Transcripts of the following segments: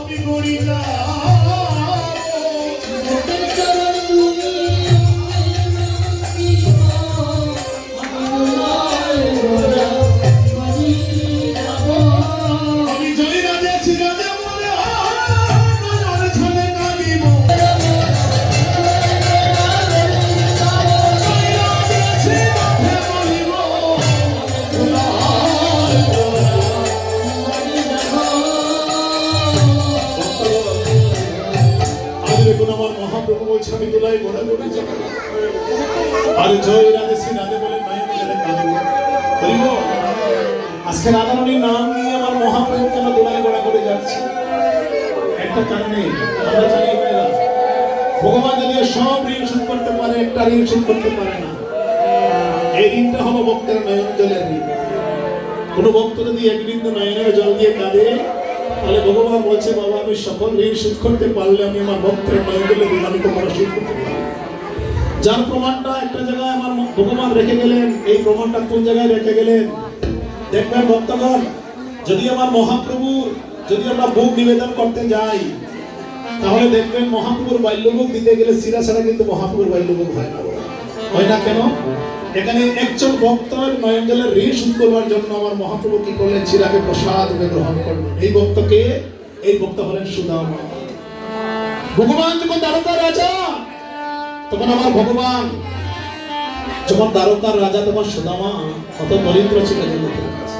আমি করি না মহাপ্রভু বলছে আমি দোলাই ঘোড়া ঘুরে যাব আর জয় রাধে শ্রী রাধে বলে নয়ন জলে কাঁদব বলিব আজকে রাধারানীর নাম নিয়ে আমার মহাপ্রভু কেন দোলাই ঘোড়া করে যাচ্ছে একটা কারণে আমরা জানি ভাইরা ভগবান যদি সব ঋণ শোধ করতে পারে একটা ঋণ শোধ করতে পারে না এই ঋণটা হলো ভক্তের নয়ন জলের ঋণ কোন ভক্ত যদি এক বিন্দু নয়নের জল দিয়ে কাঁদে তাহলে ভগবান বলছে বাবা আমি সকল ঋণ শোধ করতে পারলে আমি আমার ভক্তের নয়ন জলের ঋণ আমি তোমার শোধ করতে পারি যার প্রমাণটা একটা জায়গায় আমার ভগবান রেখে গেলেন এই প্রমাণটা কোন জায়গায় রেখে গেলেন দেখবেন ভক্তগণ যদি আমার মহাপ্রভুর যদি আমরা ভোগ নিবেদন করতে যাই তাহলে দেখবেন মহাপ্রভুর বাল্যভোগ দিতে গেলে শিরা ছাড়া কিন্তু মহাপ্রভুর বাল্যভোগ হয় না কেন এখানে একজন ভক্তের নয়ন জলের ঋণ শোধ করবার জন্য আমার মহাপ্রভু কি করলেন শিরাকে প্রসাদ গ্রহণ করলেন এই ভক্তকে এই ভক্ত হলেন সুদামা ভগবান যখন দ্বারকার রাজা তখন আমার ভগবান যখন দ্বারকার রাজা তখন সুদামা কত দরিদ্র ছিল জগতের কাছে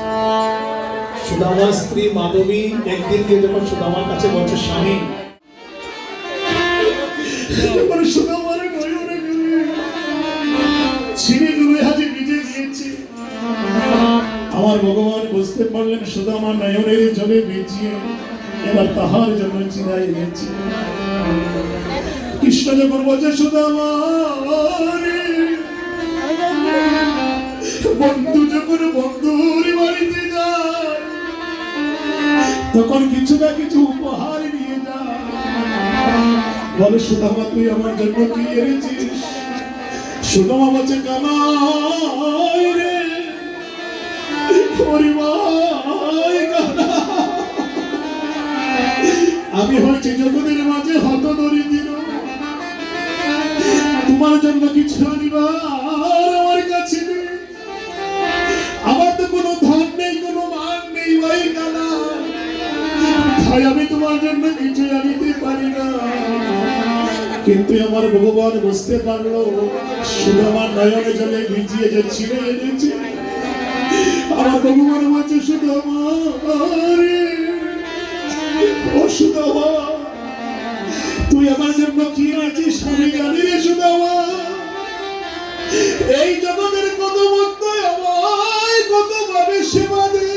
সুদামার স্ত্রী মাধবী একদিন গিয়ে যখন সুদামার কাছে বলছে স্বামী যখন সুদামার নয়নে ছিঁড়ে ডুবে হাতে ভিজে দিয়েছে আমার ভগবান বুঝতে পারলেন সুদামা নয়নের জলে ভিজিয়ে এবার তাহার জন্য চিরাই এনেছে কৃষ্ণ যখন বলছে সুদামা বন্ধু যখন বন্ধুর বাড়িতে যায় তখন কিছু না কিছু উপহার নিয়ে যায় বলে সুদামা তুই আমার জন্য কি এনেছিস সুদামা বলছে কানাই রে আমি হয়েছি জগতের মাঝে হত দরিদ্র তোমার জন্য কিছু আনিবার আমার কাছে নেই আমার তো কোনো ধন নেই কোনো মান নেই ভাই কানা তাই আমি তোমার জন্য কিছু আনিতে পারি না কিন্তু আমার ভগবান বুঝতে পারলো সুদামার নয়নে জলে ভিজিয়ে যে ছিঁড়ে এনেছে আমার ভগবান বলছে সুদামা ও সুদামা তুই আমার জন্য কি আছিস আমি জানি রে সুদামা এই জগতের কত ভক্ত আমায় কত ভাবে সেবা দে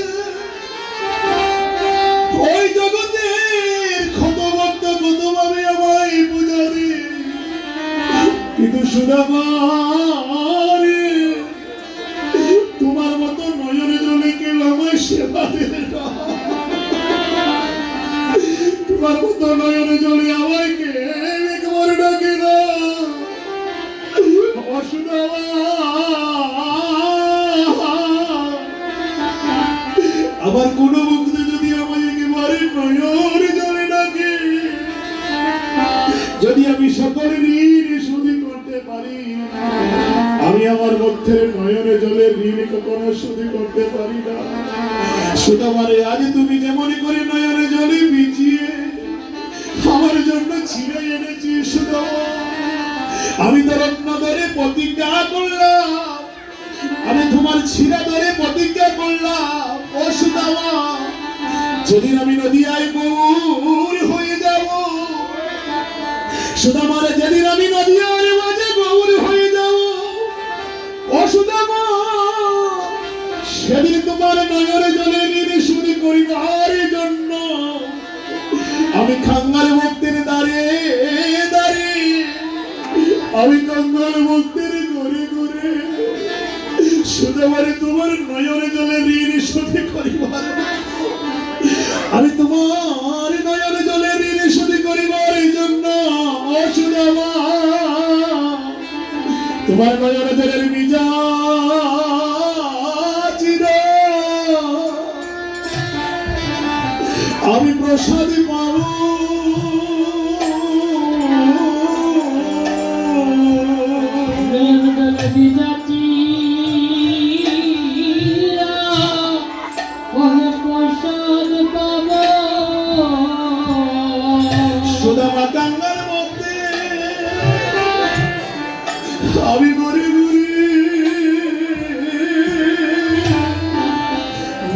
ওই জগতের কত ভক্ত কত ভাবে আমায় পূজা দে কিন্তু সুদামা তোমার মতো নয়নে জলে কেউ আমায় সেবা দেবে না তোমার মতো নয়নে জলে আমায় কেউ একবার ডাকে না সুদামা আবার কোন ভক্ত যদি আমায় একেবারে নয়নে জলে ডাকে যদি আমি সকল ঋণ শোধ করতে পারি আমি আমার ভক্তের নয়নে জলের ঋণ কখনো শোধ করতে পারি না সুদামারে আজ তুমি যেমন করে নয়নে জলে ভিজিয়ে আমার জন্য ছিঁড়ে এনেছি সুদামা আমি তো রত্ন ধরে প্রতিজ্ঞা করলাম আমি তোমার ছিঁড়া ধরে প্রতিজ্ঞা করলাম ও সুদামা যেদিন আমি নদিয়ায় গৌর হয়ে যাব সুদামারে যেদিন আমি নদিয়ার মাঝে গৌর হয়ে যাব ও সুদামা সেদিন তোমার নয়নে জলে ঋণ শোধ করিবার জন্য আমি খাঙ্গাল ভক্তের দ্বারে দ্বারে আমি খাঙ্গাল ভক্তের ঘরে ঘরে সুদামারে তোমার নয়নে জলে ঋণ শোধ করিবার আমি তোমার নয়নে জলে ঋণ শোধ করিবার জন্য ও সুদামা তোমার নয়নে জলের বীজা আমি প্রসাদ পাবো প্রসাদ পাব সুদামা গঙ্গার মধ্যে আমি ঘুরে ঘুরে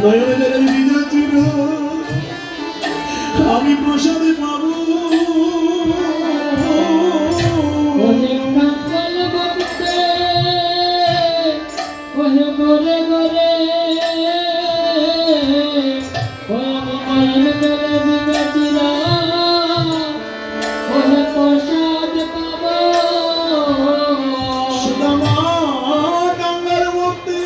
নয়ন জলের ভিজা ছিল আমি প্রসাদে পাবো ওহে মঙ্গল ভক্তে ওহে গোরে গোরে ওহে নয়ন জলে ভিজা চিরা ওহে প্রসাদ পাব সুদামা গঙ্গার মধ্যে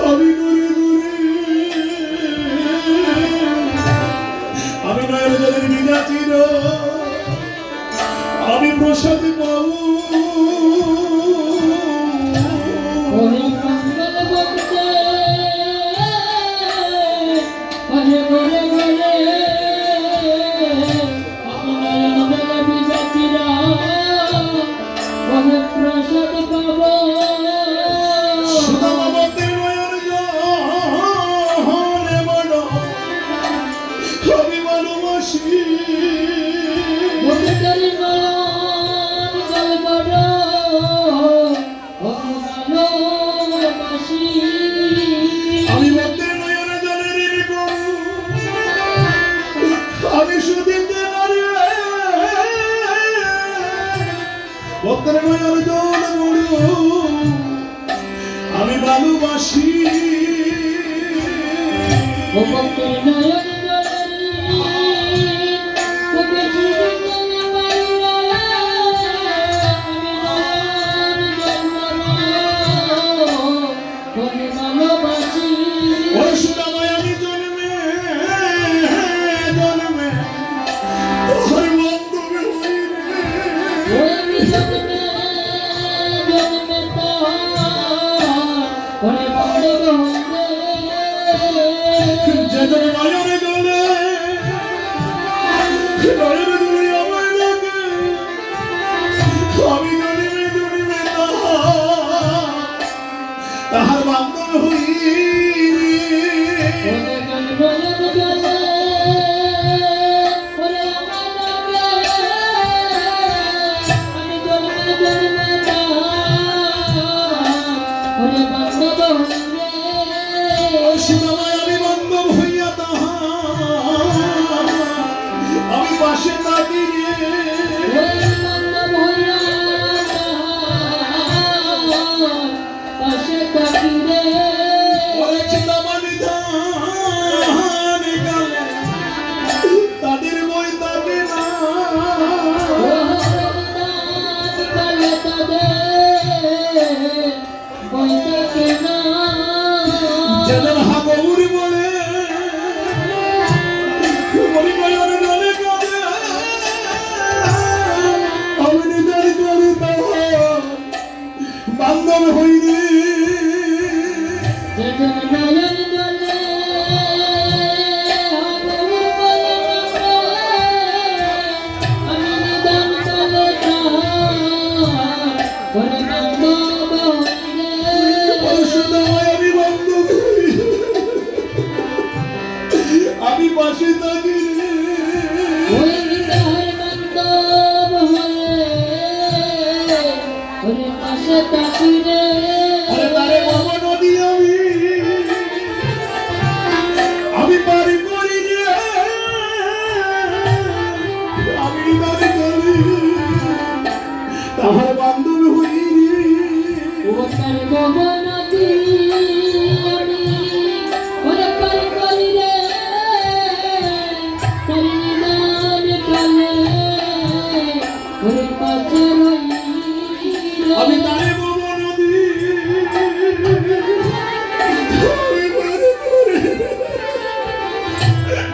আমি ঘুরে ঘুরে আমি নয়ন জলের ভিজা ছিল আমি প্রসাদে পাবো ওহে মঙ্গল ভক্তে ওহে গোরে গোরে আমি নয়ন জলে ভিজা চিরা ওহে প্রসাদ পাব সুদামা মধ্যে নয়ন জলে মন আমি ভালোবাসি ভক্তের নয়ন জল বড় আমি ভালোবাসি আমি ভক্তের নয়ন জলের গরু আমি শুধিতে নারী ভক্তের নয়ন জল গরু আমি ভালোবাসি ভক্তের নয়ন জলের তোকে চিরদিন পাইলে আমি নয়ন জল বড় ভালোবাসি ওই সুদামায় আমি জন্মে জন্মে তোর বন্ধুরে হইলে ওরে জন্মে জন্মে ওরে বড় বন্ধে যেদিন নয়নে জলে নয়নে জলে আমায় লাগে আমি জন্মে জন্মে তাহার বান্ধব হই ওরে জন্মে জলে ওরে আমার লাগে আমি জন্মে জন্মে ওরে বান্ধব হইলে সুদামায় আমি বান্ধব হইয়া তাহার আমি পাশে থাকি রে ওরে বান্ধব হইয়া পাশে থাকি রে ওরে চিন্তামণি ধান গালে তাদের বই থাকে না যেদিন হাবুর বলে বলি নয়নে জলে কাঁদে আমি নিজের করে তাহার বান্ধব হই রে সুদামায় আমি বান্ধব হই আমি পাশে থাকি রে আরে তারে বাবা নদী আমি পারি করি রে আমি তারে করি তাহার বান্ধব হই আমি তারে বাবা নদী আমি পারি করি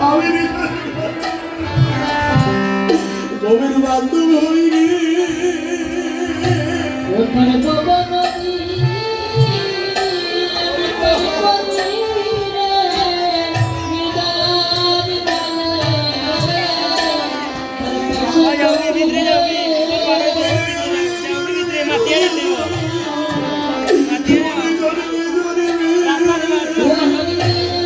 আমি গভীর বান্ধব হই রে Thank you.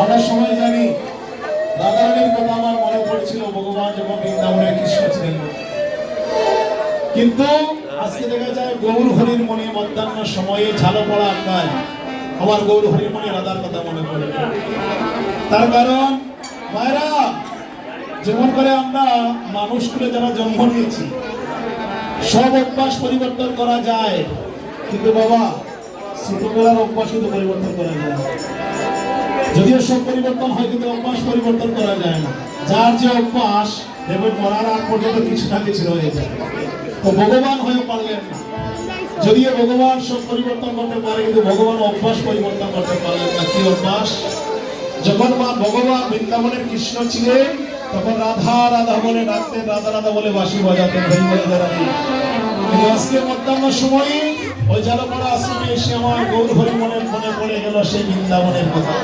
আমরা সবাই জানি রাধারানীর কথা আমার মনে পড়েছিল ভগবান যখন বৃন্দাবনের কৃষ্ণ ছিলেন, কিন্তু আজকে দেখা যায় গৌর হরির মনে মধ্যাহ্ন সময়ে ঝালো পড়া আঁকায় আমার গৌর হরির মনে রাধার কথা মনে পড়ে। তার কারণ মায়েরা, যেমন করে আমরা মানুষগুলো যারা জন্ম নিয়েছি সব অভ্যাস পরিবর্তন করা যায়, কিন্তু বাবা ছোটবেলার অভ্যাস কিন্তু পরিবর্তন করা যায় না। যদিও সব পরিবর্তন হয় কিন্তু অভ্যাস পরিবর্তন করা যায় না। যার যে অভ্যাস দেখবেন মরার আগ পর্যন্ত কিছু না কিছু রয়ে যায়। তো ভগবান হয়ে পারলেন না, যদিও ভগবান সব পরিবর্তন করতে পারে কিন্তু ভগবান অভ্যাস পরিবর্তন করতে পারলেন না। কি অভ্যাস? যখন মা ভগবান বৃন্দাবনের কৃষ্ণ ছিলেন তখন রাধা রাধা বলে ডাকতেন, রাধা রাধা বলে বাঁশি বাজাতেন। কিন্তু আজকে মধ্যাহ্ন সময়ে ওই জালপাড়া আশ্রমে এসে আমার গৌর হরি মনে পড়ে গেল সেই বৃন্দাবনের কথা,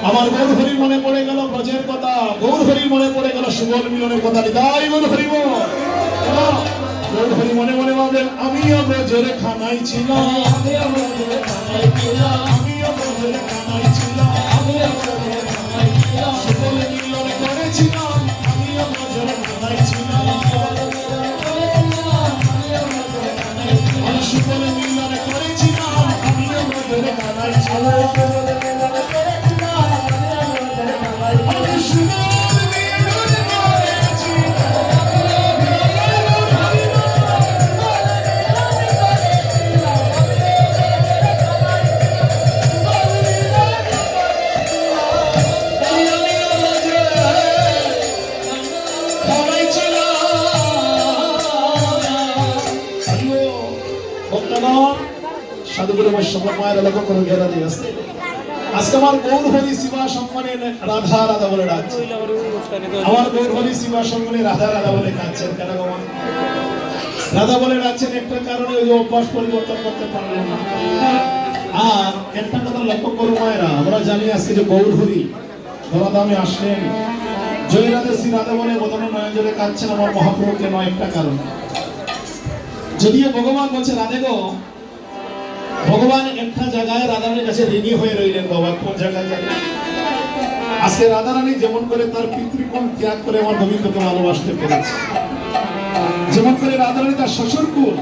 আমার গৌর হরির মনে পড়ে গেল ব্রজের কথা, গৌর হরির মনে পড়ে গেল সুবল মিলনের কথা। তাই গৌর হরি বল, গৌর হরি মনে মনে ভাবলেন আমিও ব্রজের খানাই ছিলাম, আমিও ব্রজের খানাই ছিলাম, আমিও ব্রজের খানাই ছিলাম, আমিও ব্রজের খানাই ছিলাম, সুবল মিলন করেছিলাম, আমিও ব্রজের খানাই ছিলাম, সুবল মিলন করেছিলাম, আমিও ব্রজের খানাই ছিলাম। আজকে আমার গৌর হরি শিবা সম্মানে রাধা রাধা বলে ডাকছে, আমার গৌর হরি শিবা সম্মানে রাধা রাধা বলে ডাকছেন। কেন ভগবান রাধা বলে ডাকছেন? একটা কারণে ওই অভ্যাস পরিবর্তন করতে পারলেন না। আর একটা কথা লক্ষ্য করো মায়েরা, আমরা জানি আজকে যে গৌর হরি ধরাধামে আসলেন, জয় রাধে শ্রী রাধা বলে বদন নয়ন জলে কাঁদছেন আমার মহাপ্রভুকে নয় একটা কারণ। যদিও ভগবান বলছে রাধে গো, ভগবান একটা জায়গায় রাধারানীর কাছে ঋণী হয়ে রইলেন। বাবা কোন জায়গায় জানেন? আজকে রাধারানী যেমন করে তার পিতৃকুল ত্যাগ করে আমার গোবিন্দকে ভালোবাসতে পেরেছে, যেমন করে রাধারানী তার শ্বশুরকুল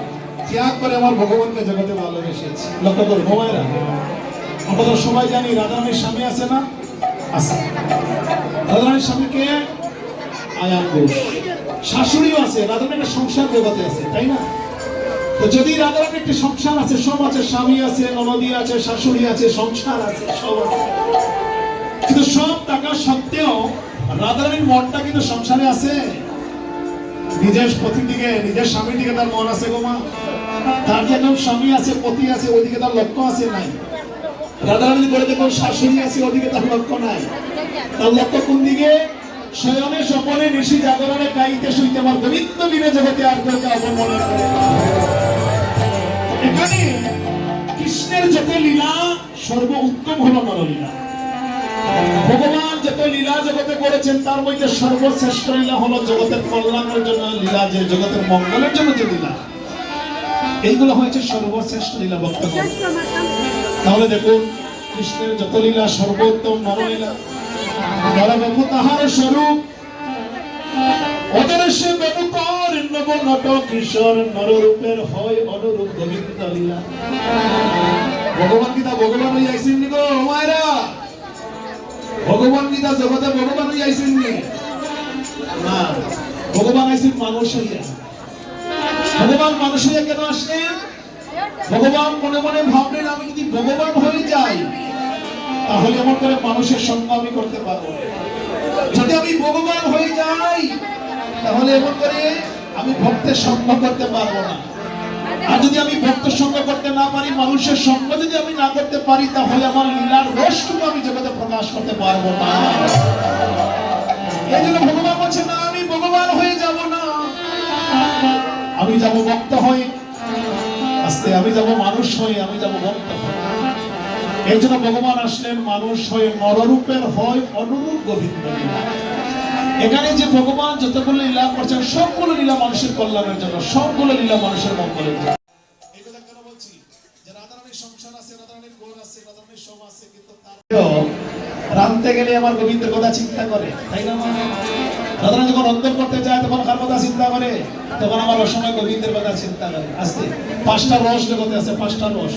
ত্যাগ করে আমার ভগবানকে জগতে ভালোবেসেছে। লক্ষ্য করো ভগবানেরা, আমরা তো সবাই জানি রাধারানীর স্বামী আছে না? আছে। রাধারানীর স্বামীকে আয়ান ঘোষ, শাশুড়িও আছে। রাধারানীর সংসার জগতে আছে, তাই না? তো যদি রাধারানীর একটি সংসার আছে, সব আছে, স্বামী আছে, ননদী আছে, শাশুড়ি আছে, সংসার আছে, সব আছে, কিন্তু সব টাকা সত্ত্বেও রাধারানীর মনটা কিন্তু সংসারে আছে। নিজের পতির দিকে, নিজের স্বামীর দিকে তার মন আছে গো মা। তার যে একজন স্বামী আছে, পতি আছে, ওদিকে তার লক্ষ্য আছে নাই? রাধারানী বলে দেখো শাশুড়ি আছে, ওদিকে তার লক্ষ্য নাই। তার লক্ষ্য কোন দিকে? শয়নে স্বপনে নিশি জাগরণে গাইতে শুইতে আমার গোবিন্দ বিনে জগতে আর করতে আপন মনে করে। এখানে কৃষ্ণের যত লীলা সর্ব উত্তম হলো নরলীলা। ভগবান যত লীলা জগতে করেছেন তার মধ্যে সর্বশ্রেষ্ঠ লীলা হলো জগতের কল্যাণের জন্য লীলা, যে জগতের মঙ্গলের জন্য যে লীলা, এইগুলো হয়েছে সর্বশ্রেষ্ঠ লীলা বক্তব্য। তাহলে দেখুন কৃষ্ণের যত লীলা সর্বোত্তম নরলীলা। নরবাবু তাহার স্বরূপ অদর্শে বেনুকর নব নট কিশোর নররূপের হয় অনুরূপ গোবিন্দ লীলা। ভগবান গীতা ভগবান হয়ে আইসেন নি গো মায়েরা, ভগবান গীতা জগতে ভগবান হয়ে আইসেন নি না, ভগবান আইসেন মানুষ হইয়া। ভগবান মানুষ হইয়া কেন আসলেন? ভগবান মনে মনে ভাবলেন আমি যদি ভগবান হয়ে যাই তাহলে এমন করে মানুষের সঙ্গ আমি করতে পারবো। যদি আমি ভগবান হয়ে যাই তাহলে এমন করে আমি ভক্তের সঙ্গ করতে পারবো না। আর যদি আমি ভক্তের সঙ্গ করতে না পারি, মানুষের সঙ্গ যদি আমি না করতে পারি, তাহলে আমার লীলার রসটুকু আমি জগতে প্রকাশ করতে পারবো না। এই জন্য ভগবান বলছে না আমি ভগবান হয়ে যাব না, আমি যাব ভক্ত হয়ে। আস্তে আমি যাব মানুষ হয়ে, আমি যাব ভক্ত হয়ে। এই জন্য ভগবান আসলেন মানুষ হয়ে, নররূপের হয় অনুরূপ গোবিন্দ লীলা। এখানে যে ভগবান যতগুলো লীলা করছেন সবগুলো লীলা মানুষের কল্যাণের জন্য, সবগুলো লীলা মানুষের মঙ্গলের জন্য। এই কথা কেন বলছি? যে রাধারানীর সংসার আছে, রাধারানীর ঘর আছে, রাধারানীর সব আছে, কিন্তু তারপরেও রাঁধতে গেলে আমার গোবিন্দের কথা চিন্তা করে, তাই না? রাধারানী যখন অন্তর করতে যায় তখন কার কথা চিন্তা করে? তখন আমার অসময় গোবিন্দের কথা চিন্তা করে। আজকে 5টা রস জগতে আছে, 5টা রস।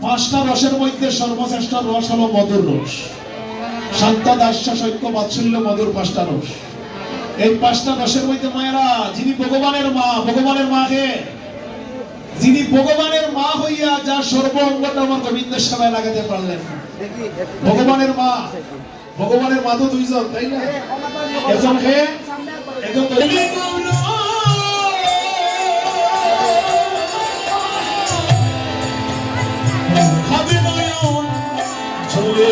5টা রসের মধ্যে সর্বশ্রেষ্ঠ রস হলো মধুর রস। শান্ত দাস্য সৈক্য বাৎসল্য মধুর 5টা রস। এই 5টা রসের মধ্যে মায়েরা যিনি ভগবানের মা, ভগবানের মা কে? যিনি ভগবানের মা হইয়া যা সর্ব অঙ্গটা আমার গোবিন্দের সেবায় লাগাতে পারলেন। ভগবানের মা, ভগবানের মা তো দুইজন, তাই না? একজন হে, একজন হবে নয়ন ঝুলে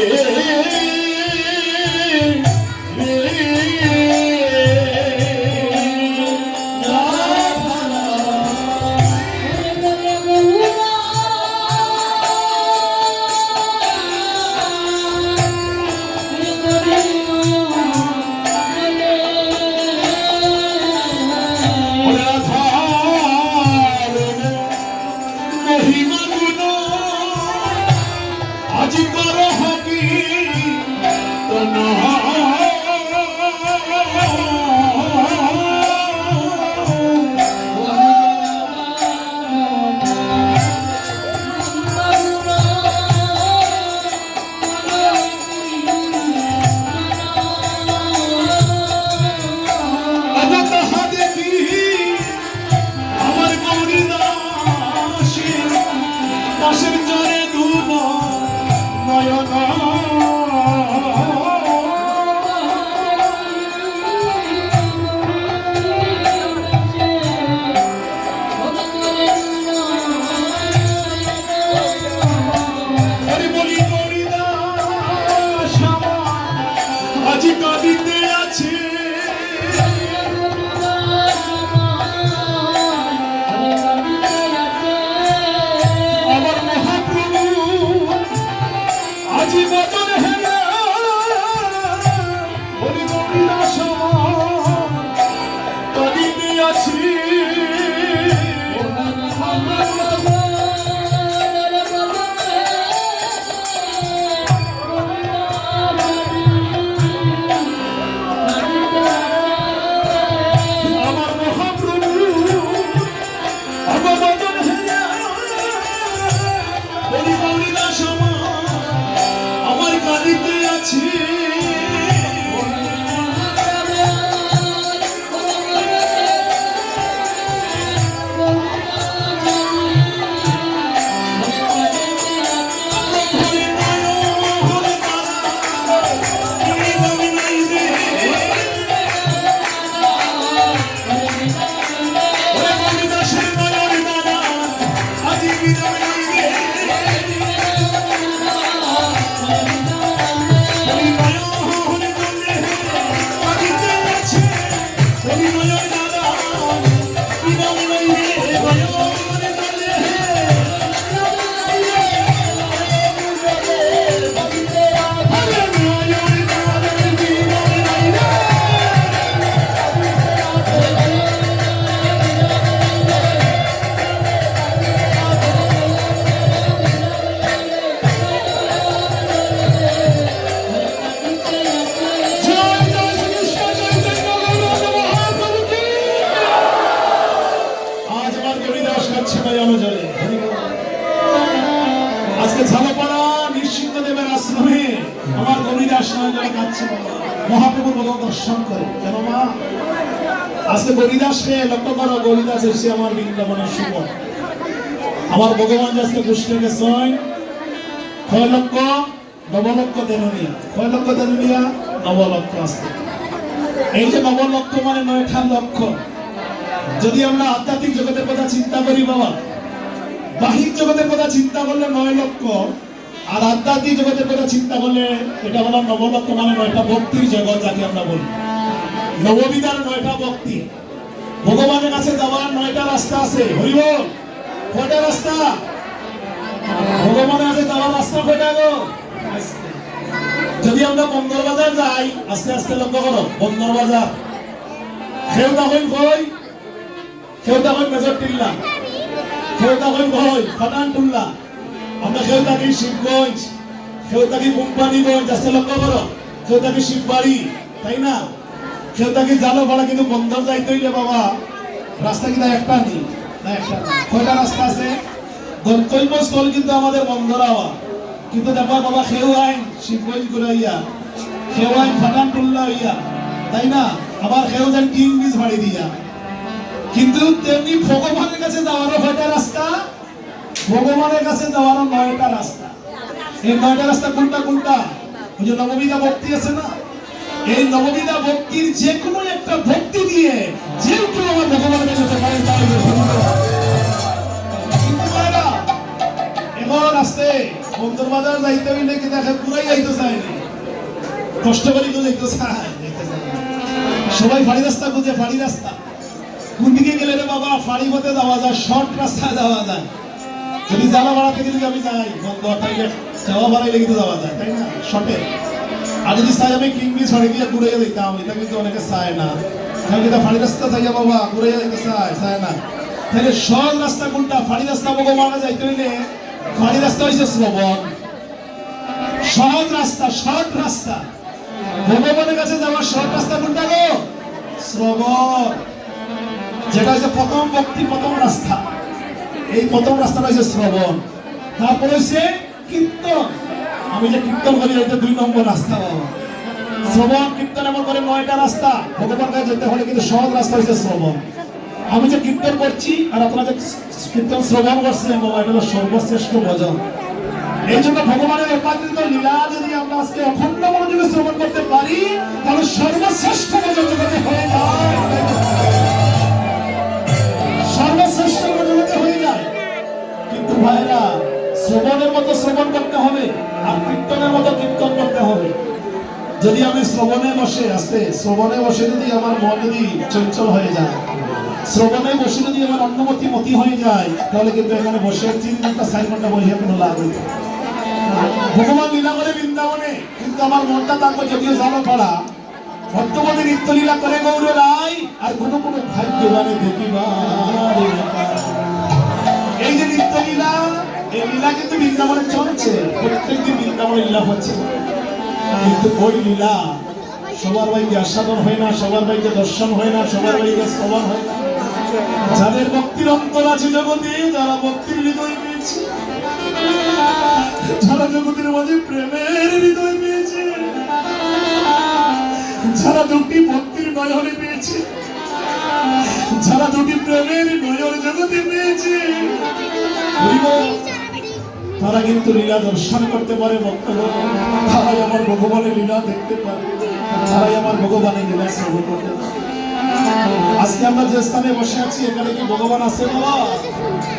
জীবন আজকে ঝালপাড়া নৃসিংহদেবের আশ্রমে আমার গরিদাস নয়নজলে কাঁদছে মহাপ্রভুর বড় দর্শন করে। কেন মা? আজকে গরিদাসকে লক্ষ্য করো, গরিদাস এসে আমার বৃন্দাবনের শুভ আমার ভগবান যে আজকে পুষ্টি গেছেন কয় লক্ষ নবলক্ষ দেনুনিয়া, কয় লক্ষ দেনুনিয়া? নবলক্ষ। আসতে এই যে নবলক্ষ মানে 9টা লক্ষ। যদি আমরা আধ্যাত্মিক জগতের কথা চিন্তা করি বাবা, বাহিক জগতের কথা চিন্তা করলে 9 লক্ষ, আর আধ্যাত্মিক জগতের কথা চিন্তা করলে এটা হলো নবলক্ষ মানে 9টা ভক্তির জগৎ, যাকে আমরা বলি নববিধার 9টা ভক্তি। ভগবানের কাছে যাওয়ার 9টা রাস্তা আছে। হরিবল, কয়টা রাস্তা? ভগবানের কাছে যাওয়ার রাস্তা কয়টা গো? যদি আমরা বন্দর বাজার যাই, আস্তে আস্তে লক্ষ্য করো, বন্দর বাজার খেউদা হইল কই, খেউদা হইল মেজর টিল্লা, খেউদা হইল কই ফাটানটুল্লা, আমরা খেউদা কি শিবগঞ্জ, খেউদা কি কোম্পানিগঞ্জ, আস্তে লক্ষ্য করো, খেউদা কি শিববাড়ি, তাই না? খেউদা কি জালপাড়া। কিন্তু বন্দর যাইতে হইলে বাবা রাস্তা কিন্তু একটা নেই, না একটা কয়টা রাস্তা আছে? গন্তব্যস্থল কিন্তু আমাদের বন্দর হওয়া, কিন্তু দেখো বাবা খেউ আইন শিবগঞ্জ ঘুরাইয়া, খেউ আইন ফাটানটুল্লা হইয়া, তাই না? আবার খেউ যান কিংবিজ বাড়ি দিয়া। কিন্তু তেমনি ভগবানের কাছে যাওয়ারও 9টা রাস্তা, ভগবানের কাছে যাওয়ারও 9টা রাস্তা। এই 9টা রাস্তা কোনটা কোনটা? ওই যে নববিধা ভক্তি আছে না, এই নববিধা ভক্তির যে কোনো একটা ভক্তি দিয়ে যে কেউ আমার ভগবানের কাছে যেতে পারে, তাই কিন্তু মায়েরা এখন আসতে বন্দর বাজার যাইতে হইলে কি দেখে পুরাই যাইতে চায়নি, কষ্ট করে কেউ যাইতে চায়, সবাই ফাড়ি রাস্তা খুঁজে, ফাড়ি রাস্তা কোন দিকে গেলে রে বাবা? ফাড়ি পথে যাওয়া যায়, শর্ট রাস্তায় যাওয়া যায়। যদি জালাপাড়া থেকে যদি আমি যাই বন্দর থেকে যাওয়া বাড়াইলে কিন্তু যাওয়া যায়, তাই না? শর্টে। আর যদি চাই আমি কিংবিজ ফাড়ি দিয়ে ঘুরে যেতাম, এটা কিন্তু অনেকে চায় না। কিন্তু ফাড়ি রাস্তা চাইয়া বাবা ঘুরে যেতে চায় না। তাহলে সহজ রাস্তা কোনটা? ফাড়ি রাস্তা ভগবানে যাইতে হইলে ফাড়ি রাস্তা হইছে শ্রবণ, সহজ রাস্তা, শর্ট রাস্তা। ভগবানের কাছে যাওয়ার শর্ট রাস্তা কোনটা গো? শ্রবণ, যেটা হচ্ছে প্রথম ভক্তি, প্রথম রাস্তা। এই প্রথম রাস্তাটা হচ্ছে শ্রবণ, তারপর হচ্ছে কীর্তন। আমি যে কীর্তন করি এটা 2 নম্বর রাস্তা বাবা। শ্রবণ কীর্তন এমন করে 9টা রাস্তা। ভগবান কাছে যেতে হলে কিন্তু সহজ রাস্তা হচ্ছে শ্রবণ। আমি যে কীর্তন করছি আর আপনারা যে কীর্তন শ্রবণ করছেন বাবা, এটা হলো সর্বশ্রেষ্ঠ ভজন। এই জন্য ভগবানের উপার্জিত লীলা যদি আমরা আজকে অখণ্ড মনোযোগে শ্রবণ করতে পারি, তাহলে সর্বশ্রেষ্ঠ ভজন জগতে হয়ে যায়, সর্বশ্রেষ্ঠ জগতে হয়ে যায়। কিন্তু ভাইরা শ্রবণের মতো শ্রবণ করতে হবে, আর কীর্তনের মতো কীর্তন করতে হবে। যদি আমি শ্রবণে বসে আসতে শ্রবণে বসে যদি আমার মন যদি চঞ্চল হয়ে যায়, শ্রবণে বসে যদি আমার অন্নমতি মতি হয়ে যায়, তাহলে কিন্তু এখানে বসে 3 ঘন্টা 4 ঘন্টা বসে কোনো লাভ হইতো। ভগবান লীলা করে বৃন্দাবনে, কিন্তু আমার মনটা থাকবে যদিও জালপাড়া। বর্তমানে নিত্যলীলা করে গৌর রায়, আর কোনো কোনো ভাগ্যবানে দেখিবার। এই যে নিত্যলীলা, এই লীলা কিন্তু বৃন্দাবনে চলছে, প্রত্যেকদিন বৃন্দাবনে লীলা হচ্ছে। কিন্তু ওই লীলা সবার ভাইকে আস্বাদন হয় না, সবার ভাইকে দর্শন হয় না, সবার ভাইকে শ্রবণ হয় না। যাদের ভক্তির অন্তর আছে জগতে, যারা ভক্তির হৃদয় পেয়েছে, যারা জগতের মাঝে প্রেমের হৃদয় পেয়েছে, যারা 2টি ভক্তির নয়নে পেয়েছে, যারা 2টি প্রেমের নয়ন জগতে পেয়েছে, তারা কিন্তু লীলা দর্শন করতে পারে। বক্তব্য তারাই আমার ভগবানের লীলা দেখতে পারে, তারাই আমার ভগবানের লীলা শ্রবণ করতে পারে। আজকে আমরা যে স্থানে বসে আছি, এখানে কি ভগবান আছে বাবা?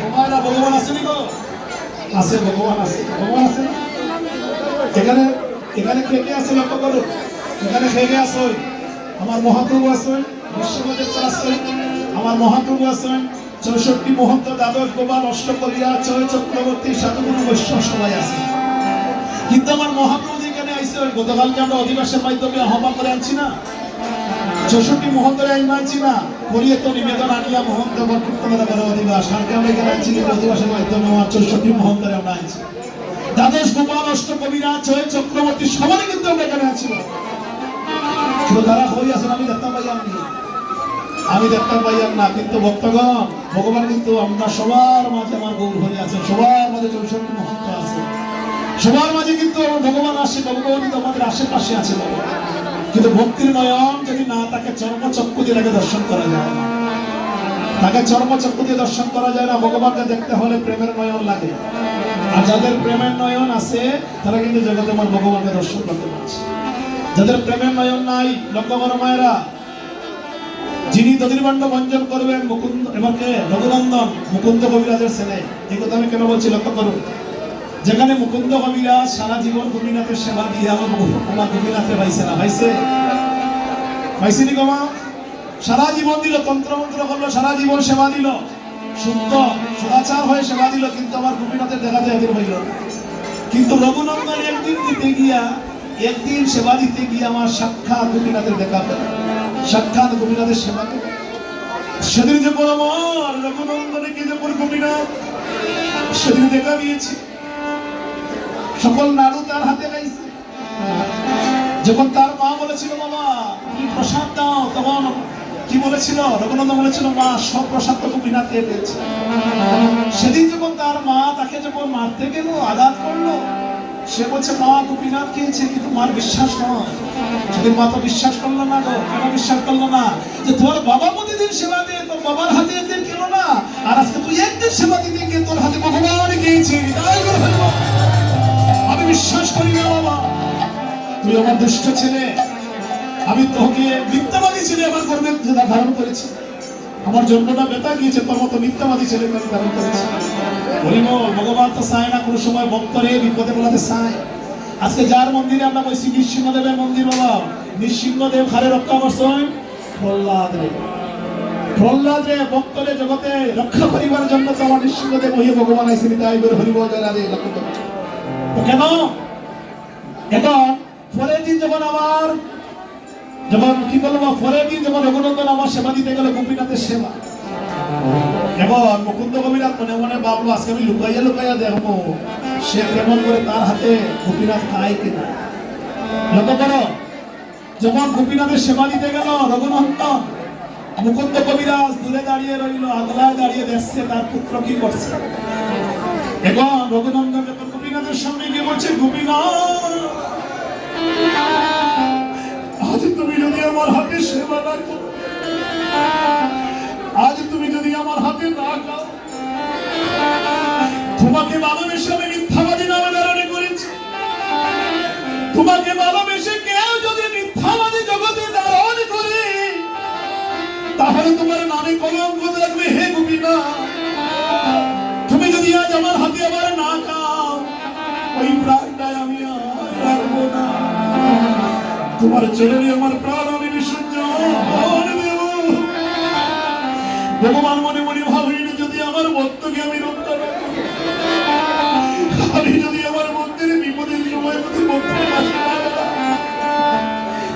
তোমারা ভগবান আসেনি গো? আছে, ভগবান আছে, ভগবান আছে। এখানে এখানে কে কে আছে লক্ষ্য করো, এখানে কে কে আছে? আমার মহাপ্রভু আছেন, বিশ্বদেব আছেন, আমার মহাপ্রভু আছেন, 64 মহন্ত, দ্বাদশ গোপাল, অষ্টকবিরা, চয় চক্রবর্তী, সাধুগুরু, বৈষ্ণব সবাই আছে। কিন্তু আমার মহাপ্রভু এখানে আইসে, গতকালকে আমরা অধিবাসের মাধ্যমে আহ্বান করে আনছি না, 64 মহন্তরে আমি মানছি না, করিয়ে তো নিবেদন আনিয়া মহন্ত বরকীর্তন করে অধিবাস। কালকে আমরা এখানে আনছি, কিন্তু অধিবাসের মাধ্যমে আমার 64 মহন্তরে আমরা আনছি। দ্বাদশ গোপাল, অষ্টকবিরা, চয় চক্রবর্তী সবাই কিন্তু আমরা এখানে আছি। কিন্তু তারা হয়ে আসেন, আমি দেখতে পাইয়াম না, কিন্তু ভক্তগণ ভগবান কিন্তু আমরা সবার মাঝে আমার গৌর হয়ে আছেন, সবার মাঝে 64 মহন্ত আছে। সবার মাঝে কিন্তু ভগবান আসে, ভগবান কিন্তু আমাদের আশেপাশে আছে বাবা। কিন্তু ভক্তির নয়ন যদি না তাকে চর্মচক্ষু দিয়ে তাকে দর্শন করা যায় না, তাকে চর্মচক্ষু দিয়ে দর্শন করা যায় না। ভগবানকে দেখতে হলে প্রেমের নয়ন লাগে। আর যাদের প্রেমের নয়ন আছে তারা কিন্তু জগতে আমার ভগবানকে দর্শন করতে পারছে। যাদের প্রেমের নয়ন নাই, লক্ষ্য করো মায়েরা, যিনি দধির্বাণ্ড ভঞ্জন করবেন মুকুন্দ, এবারকে রঘুনন্দন মুকুন্দ কবিরাজের ছেলে। এই কথা আমি কেন বলছি লক্ষ্য করুন। যেখানে মুকুন্দ কবিরাজ সারা জীবন গোপীনাথের সেবা দিয়ে আমার গোপীনাথে পাইছে না, পাইছেনি গমা? সারা জীবন দিল, তন্ত্র মন্ত্র করলো, সারা জীবন সেবা দিল, শুদ্ধ সদাচার হয়ে সেবা দিল, কিন্তু আমার গোপীনাথের দেখাতে একদিন হইল না। কিন্তু রঘুনন্দন একদিন সেবা দিতে গিয়ে আমার সাক্ষাৎ গোপীনাথের দেখা পেল, সাক্ষাৎ গোপীনাথের সেবা পেল। সেদিন যখন আমার রঘুনন্দনকে যখন গোপীনাথ সেদিন দেখা দিয়েছে, সকল নাড়ু তার হাতে গাইছে। যখন তার মা বলেছিল বাবা তুমি প্রসাদ দাও, তখন কি বলেছিল রঘুনন্দন? বলেছিল মা সব প্রসাদ তো গোপীনাথ পেয়েছে। সেদিন যখন তার মা তাকে যখন মারতে গেল, আঘাত করলো, সে বলছে মা গোপীনাথ খেয়েছে, কিন্তু মার বিশ্বাস নয়। সেদিন মা তো বিশ্বাস করলো না গো। কেন বিশ্বাস করলো না? যে তোর বাবা প্রতিদিন সেবা দিয়ে তোর বাবার হাতে একদিন খেলো না, আর আজকে তুই একদিন সেবা দিতে গিয়ে তোর হাতে ভগবান খেয়েছি। আমি বিশ্বাস করি না বাবা, তুই আমার দুষ্ট ছেলে, আমি তোকে মিথ্যাবাদী ছেলে আমার গর্বে ধারণ করেছি, আমার জন্মটা বেতা গিয়েছে, তোর মতো মিথ্যাবাদী ছেলেকে আমি ধারণ করেছি। ভগবান তো চায় না কোনো সময় ভক্তরে বিপদে বলাতে চায়। আজকে যার মন্দিরে আমরা বলছি নৃসিংহদেবের মন্দির বাবা, নৃসিংহদেব হারে রক্ষা করছেন প্রহ্লাদ রে ভক্তরে জগতে রক্ষা করিবার জন্য তো আমার নৃসিংহদেব হইয়া ভগবান আইসিনি। তাই করে হরিব জয় লক্ষ্য করে। তো কেন এখন পরের দিন যখন কি বলবো, পরের দিন যখন রঘুনন্দন আমার সেবা দিতে গেল, গোপীনাথের সেবা, এখন মুকুন্দ কবিরাজ মনে মনে ভাবলো আজকে আমি লুকাইয়া দেখবো সে কেমন করে তার হাতে গোপীনাথ খায় কিনা। লক্ষ্য করো, যখন গোপীনাথের সেবা দিতে গেল রঘুনন্দন, মুকুন্দ কবিরাজ দূরে দাঁড়িয়ে রইল, আগলায় দাঁড়িয়ে দেখছে তার পুত্র কি করছে। এখন রঘুনন্দন যখন গোপীনাথের সামনে গিয়ে বলছে গোপীনাথ আজ তুমি যদি আমার হাতে সেবা না করো, আজ তুমি যদি আমার হাতে না খাও, তোমাকে ভালোবেসে আমি মিথ্যাবাদী নামে ধারণে করেছি, তোমাকে ভালোবেসে কেউ যদি মিথ্যাবাদী জগতে ধারণ করে তাহলে তোমার নামে কলঙ্ক রাখবে। হে গোপীনাথ, তুমি যদি আজ আমার হাতে আবার না খাও, ওই প্রাণটাই আমি আর রাখবো না, তোমার চরণে আমার প্রাণ আমি বিসর্জন দেব। ভগবান মনে মনে ভাবিনি যদি আমার ভক্তকে আমি রক্ষা রাখি, আমি যদি আমার মন্দিরে বিপদের সময় যদি ভক্তের পাশে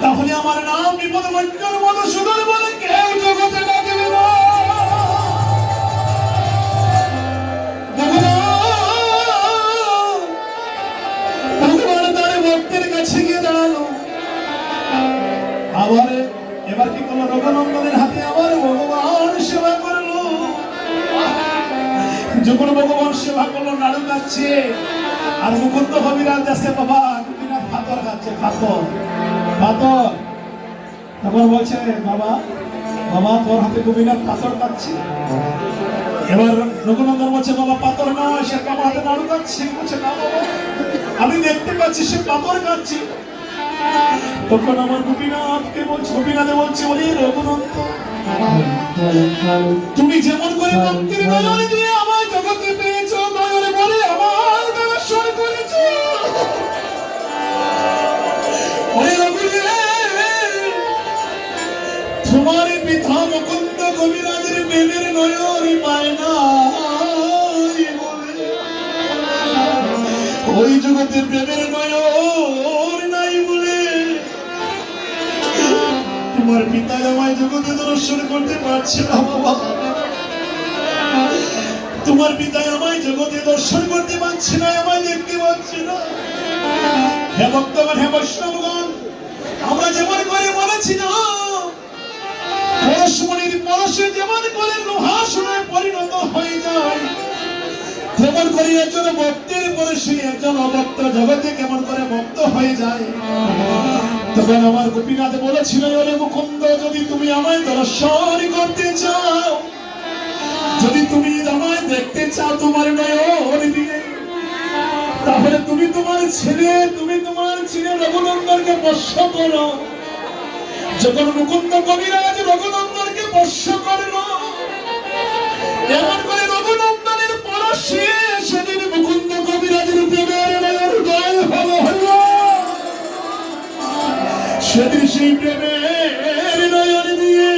তাহলে আমার নাম বিপদ মঞ্জুর মধুসূদন বলে কেউ জগতে ডাকবে না। ভগবান তার ভক্তের কাছে গিয়ে দাঁড়ালো। আবার এবার কি করলো, রঘুনন্দনের হাতে আবার ভগবান সেবা করলো। যখন ভগবান সেবা করলো, নাড়ু খাচ্ছে, আর মুকুন্দ কবিরাজ যাচ্ছে বাবা গোপীনাথ পাথর খাচ্ছে, পাথর। তখন বলছে বাবা তোর হাতে গোপীনাথ পাথর খাচ্ছে। এবার রঘুনন্দন বলছে বাবা পাথর নয়, সে আমার হাতে নাড়ু খাচ্ছে। বলছে না বাবা, আমি দেখতে পাচ্ছি সে পাথর খাচ্ছে। তখন আমার গোপীনাথে বলছে ওরে রঘুনন্দন, তুমি যেমন করে ভক্তির নয়নে দিয়ে আমার জগতে পেয়েছো, নয়নে বলে আমার দর্শন করেছো, ওরে তোমার পিতা মুকুন্দ কবিরাজের প্রেমের নয়ন পায় না বলে, ওই জগতে প্রেমের নয়ন নাই বলে তোমার পিতা আমায় জগতে দর্শন করতে পারছে না বাবা। তোমার পিতা আমায় জগতে দর্শন করতে পারছে না, আমায় দেখতে পাচ্ছে না। হে ভক্তগণ, হে বৈষ্ণবগণ, আমরা যেমন করে বলেছি না, পরশমণির পরশে যেমন করে লোহা সোনায় পরিণত হয়ে যায়, কেমন করে একজন ভক্তের পরে সে একজন অভক্ত জগতে কেমন করে ভক্ত হয়ে যায়। তখন আমার গোপীনাথ বলেছিল, ওরে মুকুন্দ, যদি তুমি আমায় দর্শন করতে চাও, যদি তুমি আমায় দেখতে চাও তোমার নয়ন দিয়ে, তাহলে তুমি তোমার ছেলে রঘুনন্দনকে বর্ষ করো। যখন মুকুন্দ কবিরাজ রঘুনন্দনকে বর্ষ করলো, এমন করে রঘুনন্দনের পরশে সেদিন মুকুন্দ কবিরাজের প্রেমের উদয় হলো। সেদিন সেই প্রেমের নয়ন দিয়ে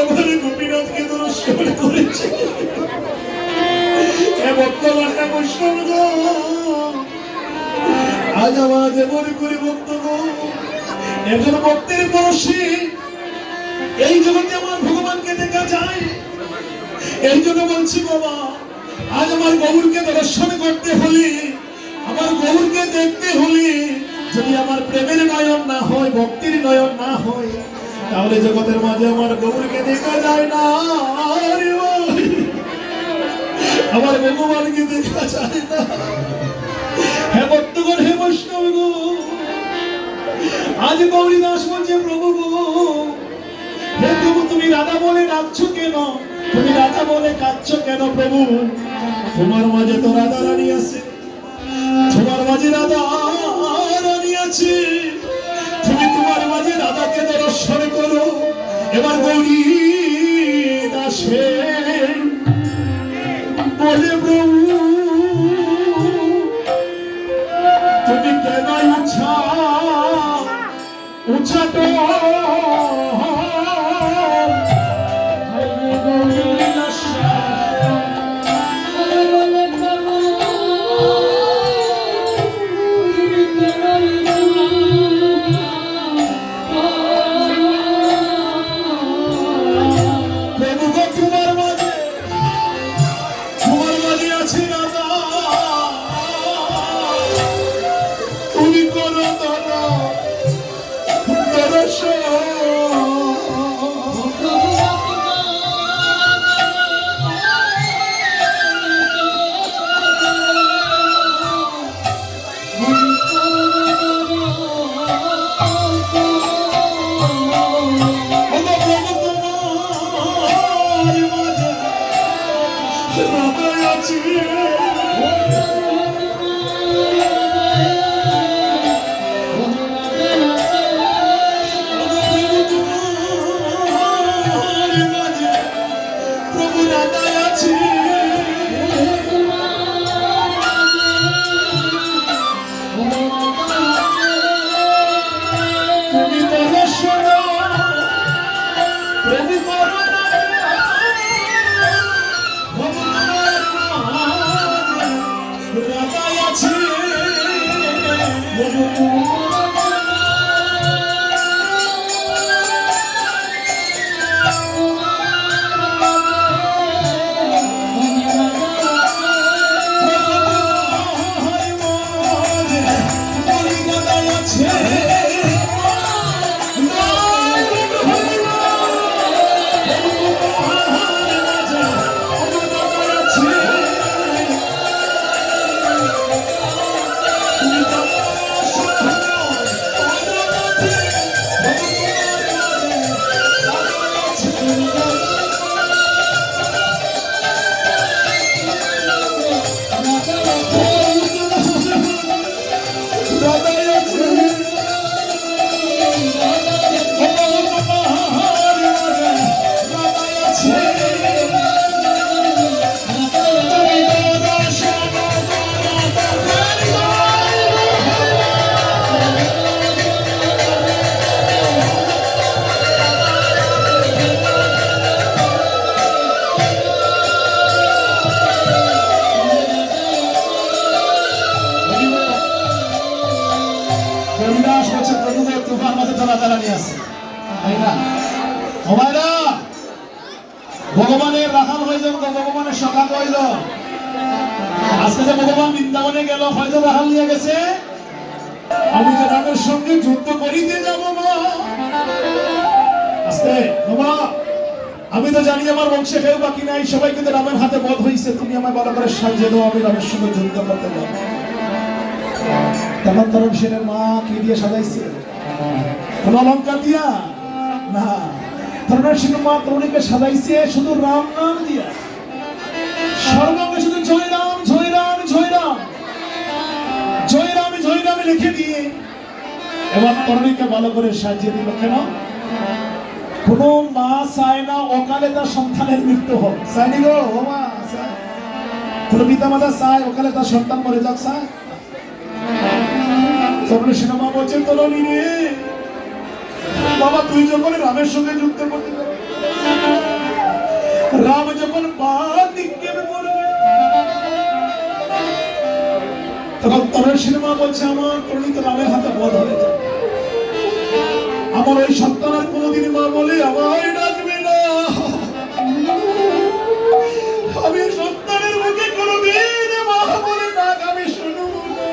আমার গোপীনাথকে দর্শন করেছে। বর্তমানে বৈষ্ণব, আজ আমার যেমন করে বক্তব্য একজন ভক্তের পরশে এই জগতে আমার ভগবানকে দেখা যায়। এই জন্য বলছি বাবা, আজ আমার গৌরকে দর্শন করতে হলে, আমার গৌরকে দেখতে হলে যদি আমার প্রেমের নয়ন না হয়, ভক্তির নয়ন না হয়, তাহলে জগতের মাঝে আমার গৌরকে দেখা যায় না। আমার ভগবানকে দেখা যায় না। হে ভক্তগণ, হে বৈষ্ণব গো, আজ গৌরী দাস বলছে, প্রভু গো, হে প্রভু, তুমি রাধা বলে ডাকছো কেন? তুমি রাধা বলে কাঁদছো কেন প্রভু? তোমার মাঝে তো রাধা রানী আছে, তোমার মাঝে রাধা রানী আছে, তুমি তোমার মাঝে রাধাকে দর্শন করো। এবার গৌরী দাসে বলে, প্রভু তুমি কেন উচ্ছাটো ভগবানের রাখাল হয়ে যাবো, ভগবানের সকাল হইল। আজকে যে ভগবান বৃন্দাবনে গেল, হয়তো রাখাল নিয়ে গেছে, আমি যে তাদের সঙ্গে যুদ্ধ করিতে যাব। আস্তে বাবা, আমি তো জানি আমার বংশে কেউ বাকি নাই, সবাই কিন্তু রামের হাতে বধ হয়েছে। তুমি আমায় ভালো করে সাজিয়ে দাও, আমি রামের সঙ্গে যুদ্ধ করতে যাবো। তখন তরুণ সেনের মা কি দিয়ে সাজাইছে? কোন অলঙ্কার দিয়া না, তরুণ সেনের মা তরুণীকে সাজাইছে শুধু রাম নাম দিয়া, সর্বাঙ্গে শুধু জয় রাম জয় রাম জয় রাম জয় রাম জয় রাম লিখে দিয়ে এবার তরুণীকে ভালো করে সাজিয়ে দিল। কেন? কোন মা চায় না অকালে তার সন্তানের মৃত্যু হোক, চায়নি গো ও মা? কোন পিতা মাতা চায় অকালে তার সন্তান মরে যাক? চায়? তরুণী সিনেমা বলছে, তরুণী রে বাবা, তুই যখন রামের সঙ্গে যুদ্ধ করতে যাবি, রাম যখন বাণ নিক্ষেপ করবে, তখন তরুণ সিনেমা বলছে, আমার তরুণী তো রামের হাতে বধ হয়ে যাবে। আমার ওই সন্তান আর কোনোদিন মা বলে আমায় ডাকবে না, আমি সন্তানের মুখে কোনোদিন মা বলে ডাক আমি শুনব না।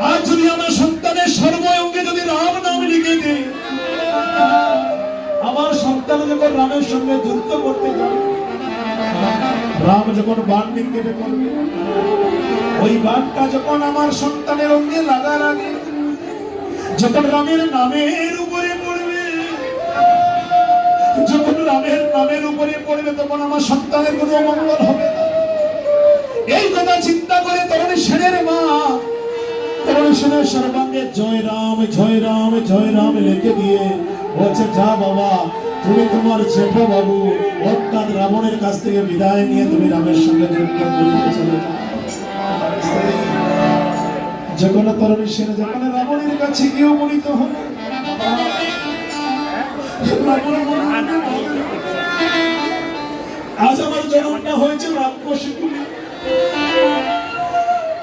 আর যদি আমার সন্তানের সর্বঙ্গে যদি রাম নাম লিখে দেয়, আমার সন্তান যখন রামের সঙ্গে যুদ্ধ করতে যাবে, রাম যখন বাণ নিক্ষেপ করবে, ওই বাণটা যখন আমার সন্তানের অঙ্গে লাগার আগে যখন রামের নামের উপরে পড়বে, যখন রামের নামের উপরে পড়বে, তখন আমার সন্তানের কোনো অমঙ্গল হবে না। এই কথা চিন্তা করে তরুণী সেনের মা তরুণী সেনের সর্বাঙ্গে জয় রাম জয় রাম জয় রাম লিখে দিয়ে বলছে, যা বাবা, তুমি তোমার জেঠা বাবু অর্থাৎ রাবণের কাছ থেকে বিদায় নিয়ে তুমি রামের সঙ্গে যুদ্ধ করতে চলে যাও। যখন তরুণী সেন যখন রাবণের কাছে গিয়ে উপনীত হবে, আজ আমার জন্মটা হয়েছে রাক্ষস কুলে,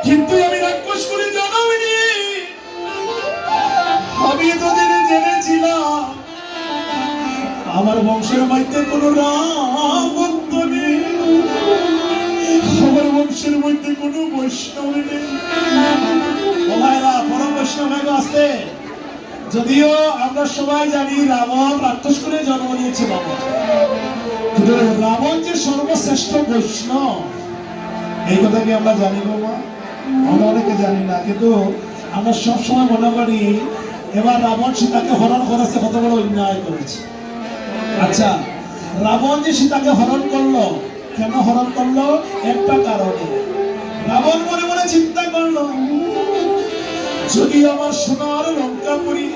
কিন্তু আমি রাক্ষস কুলে জন্মিনি। আমি এতদিন জেনেছিলাম আমার বংশের মধ্যে কোনো রাম ভক্ত নেই, আমার বংশের মধ্যে কোনো বৈষ্ণব নেই। আছে, যদিও আমরা সবাই জানি রাবণ রাক্ষস করে জন্ম নিয়েছে বাবা, কিন্তু রাবণ যে সর্বশ্রেষ্ঠ বৈষ্ণব এই কথা কি আমরা জানি বাবা? আমরা অনেকে জানি না, কিন্তু আমরা সবসময় মনে করি এবার রাবণ সীতাকে হরণ করেছে, কত বড় অন্যায় করেছে। আচ্ছা, রাবণ যে সীতাকে হরণ করলো, কেন হরণ করলো? একটা কারণে। রাবণ মনে মনে চিন্তা করলো, যদি আমার সোনার লঙ্কাপুরী,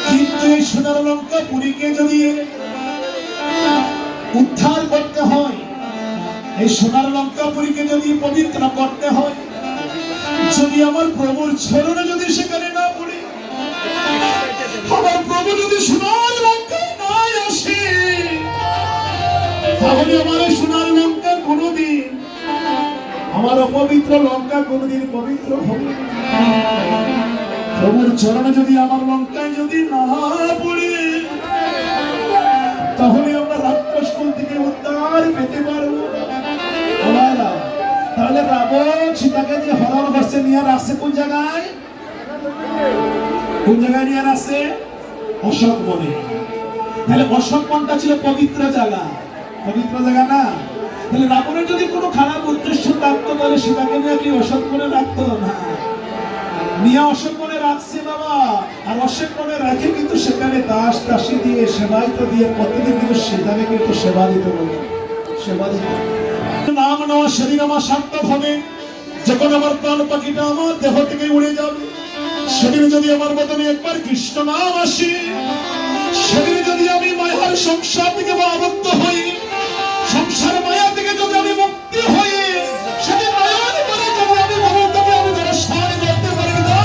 কিন্তু এই সোনার লঙ্কাপুরীকে যদি উদ্ধার করতে হয়, এই সোনার লঙ্কাপুরীকে যদি পবিত্র করতে হয়, যদি আমার প্রভুর চরণে যদি সেখানে না পড়ে, আমার প্রভু যদি সোনার লঙ্কায় না আসে, তাহলে আমার এই সোনার লঙ্কা কোনোদিন, আমার অপবিত্র লঙ্কা কোনোদিন পবিত্র হবে না। প্রভুর চরণে যদি আমার লঙ্কায় যদি না পড়ে, তাহলে আমরা রাক্ষস কুল থেকে উদ্ধার পেতে পারবো। তাহলে রাবণ সীতাকে যে হরণ করছে নিয়ে আসছে কোন জায়গায়? কোন জায়গায় নিয়ে আসছে? অশোক বনে। তাহলে অশোক বনটা ছিল পবিত্র জায়গা, পবিত্র জায়গা না? তাহলে রাবণের যদি কোনো খারাপ উদ্দেশ্য থাকতো, তাহলে সীতাকে নিয়ে কি অশোক বনে রাখতো না? নিয়ে অশোক বনে রাখছে বাবা। আর অশোক বনে রাখে কিন্তু সেখানে দাস দাসী দিয়ে সেবায়িত দিয়ে প্রতিদিন কিন্তু সীতাকে কিন্তু সেবা দিতে বলে, সেবা দিতে। নাম নেওয়া শরীর আমার সার্থক হবে যখন আমার প্রাণ পাখিটা আমার দেহ থেকে উড়ে যাবে। সেদিন যদি আমার বদনে একবার কৃষ্ণ নাম আসে, সেদিন যদি আমি মায়ার সংসার থেকে আবদ্ধ হই, সংসার মায়া থেকে যদি আমি মুক্তি হই, সেদিন মায়ার পরে যদি আমি ভগবানকে আমি দর্শন করতে পারি না,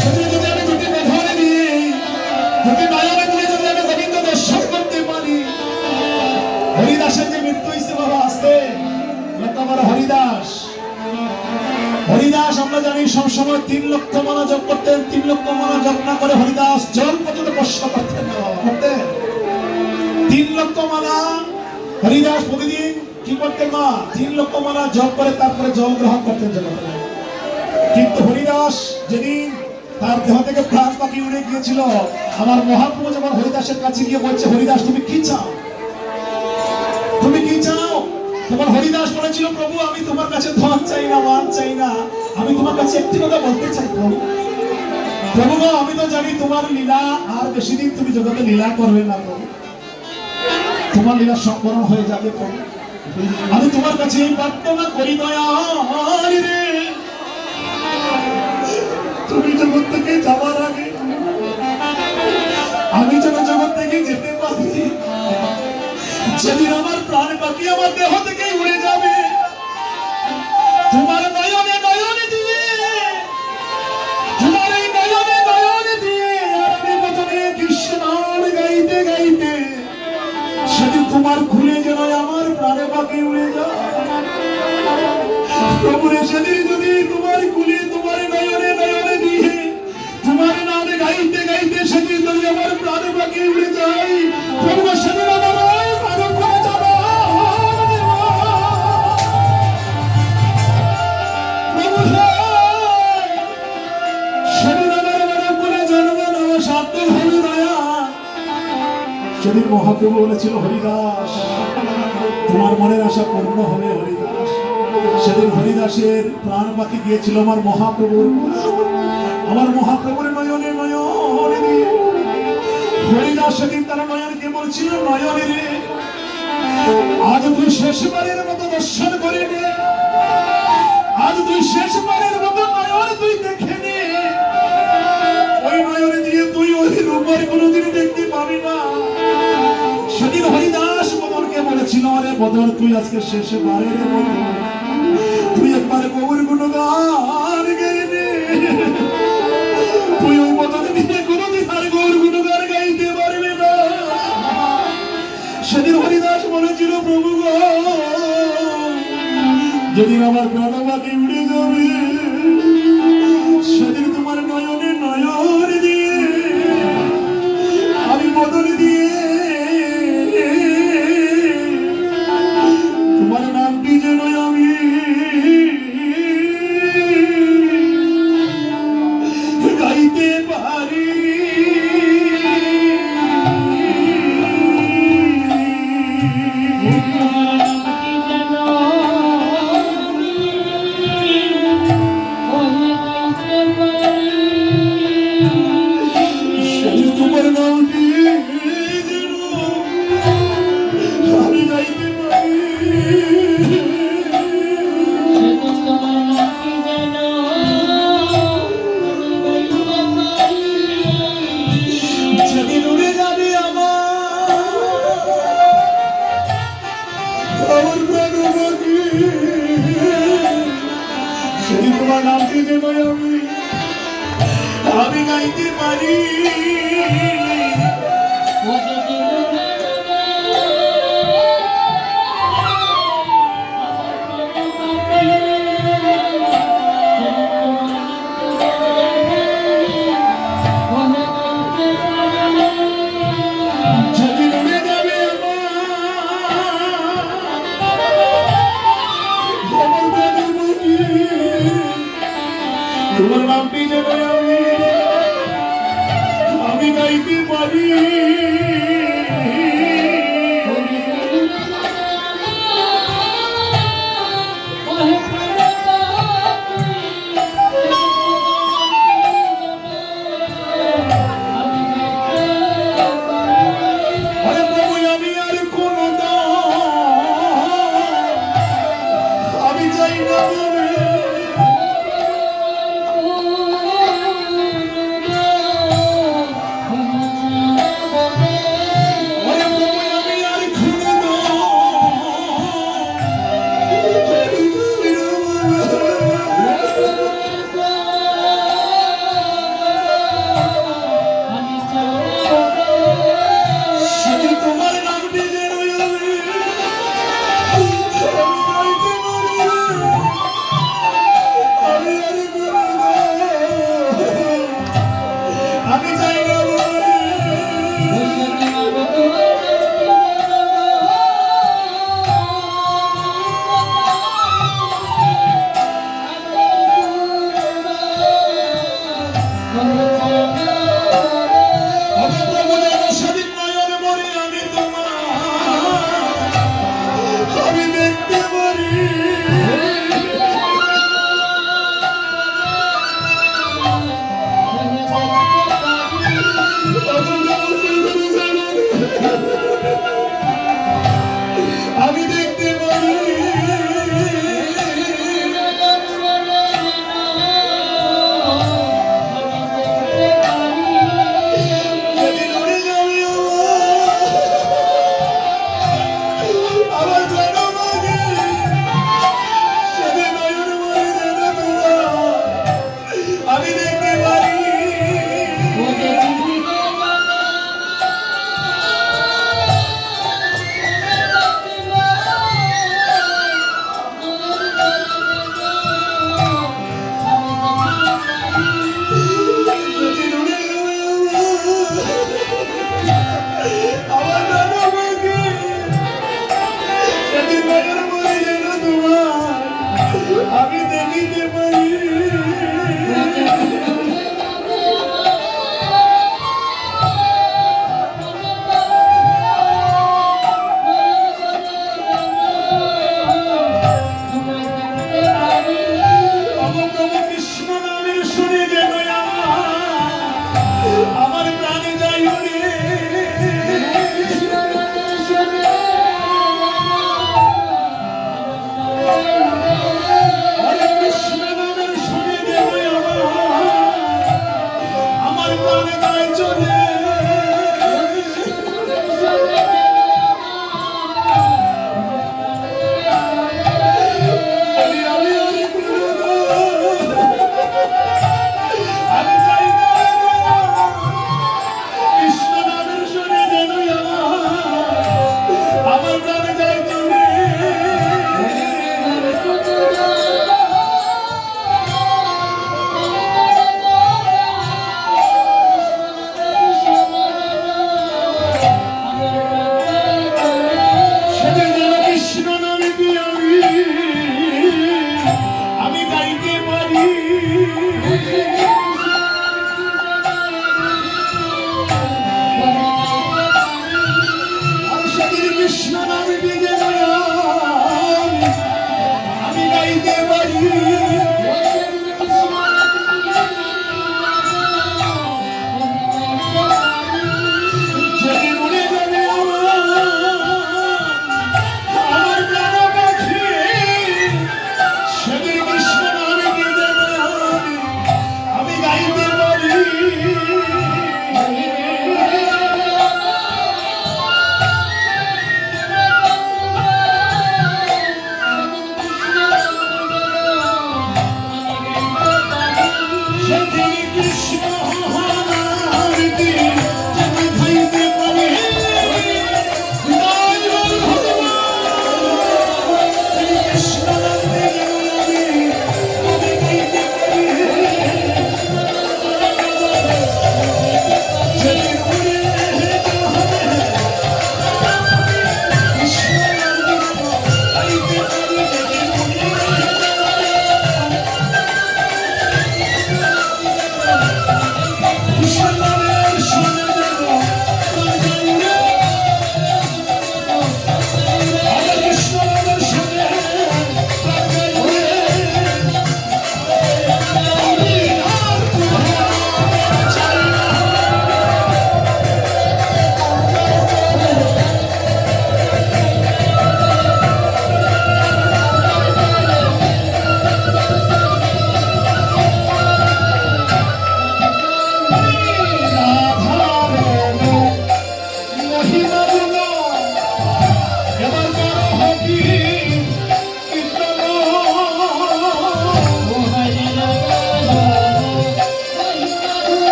সেদিন যদি আমি দুটি মেধানে দিয়ে দুটি নয়নে দিয়ে যদি আমি গোবিন্দ দর্শন করতে পারি। হরিদাসের যে মৃত্যু হয়েছে বাবা, আসতে আমার হরিদাস, হরিদাস আমরা জানি সবসময় 3 লক্ষ মালা জপ করতেন। 3 লক্ষ মালা জপ না করে হরিদাস জল পর্যন্ত প্রশ্ন করতেন না বাবা, করতেন 3 লক্ষ মালা হরিদাস প্রতিদিন কি করতেন মা? 3 লক্ষ মালা জপ করে তারপরে জল গ্রহণ করতেন জগতে। কিন্তু হরিদাস যেদিন তার দেহ থেকে প্রাণ পাখি উড়ে গিয়েছিল, আমার মহাপ্রভু যখন হরিদাসের কাছে গিয়ে বলছে, হরিদাস তুমি কি চাও, তুমি কি চাও? তোমার হরিদাস বলেছিল, প্রভু আমি তোমার কাছে ধন চাই না, মান চাই না, আমি তোমার কাছে একটি কথা বলতে চাই প্রভু। প্রভু গো, আমি তো জানি তোমার লীলা আর বেশি দিন তুমি জগতে লীলা করবে না প্রভু, তোমার লীলা সম্পূর্ণ হয়ে যাবে প্রভু। আমি তোমার কাছে এই প্রার্থনা করি, দয়াল রে, তুমি জগৎ থেকে যাবার আগে আমি যেন জগৎ থেকে যেতে পারি। যেদিন আমার প্রাণ পাখি আমার দেহ থেকে উড়ে যাবে, তোমার নয়নে নয়নে দিয়ে, তোমার এই নয়নে নয়নে দিয়ে আর আমি বদনে কৃষ্ণনাম গাইতে গাইতে সেদিন তোমার খুলে যেন আমার প্রাণ পাখি উড়ে যায়। প্রভু রে, সেদিন যদি তোমার কুলে তোমার নয়নে নয়নে দিয়ে তোমার নাম গাইতে গাইতে সেদিন যদি আমার প্রাণ পাখি উড়ে যায়, প্রভু সেদিন আমার প্রাণ খুলে যাবে। প্রভু হে, সেদিন আমার মনে করে জন্মে না সাধ্য হবে দয়া। সেদিন মহাপ্রভু বলেছিল, হরিদাস তোমার মনের আশা পূর্ণ হবে হরিদাস। সেদিন হরিদাসের প্রাণ পাখি গিয়েছিল আমার মহাপ্রভুর, আমার মহাপ্রভুর নয়নে নয়নে দিয়ে। হরিদাস সেদিন তার নয়নকে বলছিল, নয়নে রে, আজ তুই শেষবারের মতো দর্শন করে নে, আজ তুই শেষবারের মতো নয়ন তুই দেখে নে। ওই নয়নে দিয়ে তুই ওই রূপের কোনোদিন দেখতে পাবি না। সেদিন হরিদাস বদনকে বলেছিল, আরে বদন তুই আজকে শেষবারের মতো তুই একবার গৌর গুণগান গেয়ে নে। তুই ওই বদন দিয়ে কোনোদিন আর গৌর গুণগান গাইতে পারবে না। সেদিন হরিদাস বলেছিল, প্রভু গো, যেদিন আমার প্রাণবাকে উড়ে যাবে সেদিন তোমার নয়নে নয়ন দিয়ে আমি বদন দিয়ে তোমার নামটি যেন আমি গাইতে পারি। তোমার নামটি যেন আমি গাইতে পারি। যেদিন উড়ে যাবে আমার প্রাণ পাখি, সেদিন তোমার নামটি যেন আমি গাইতে পারি। যেদিন উড়ে যাবে আমার প্রাণ পাখি, তোমার নামটি যেন আমি গাইতে পারি।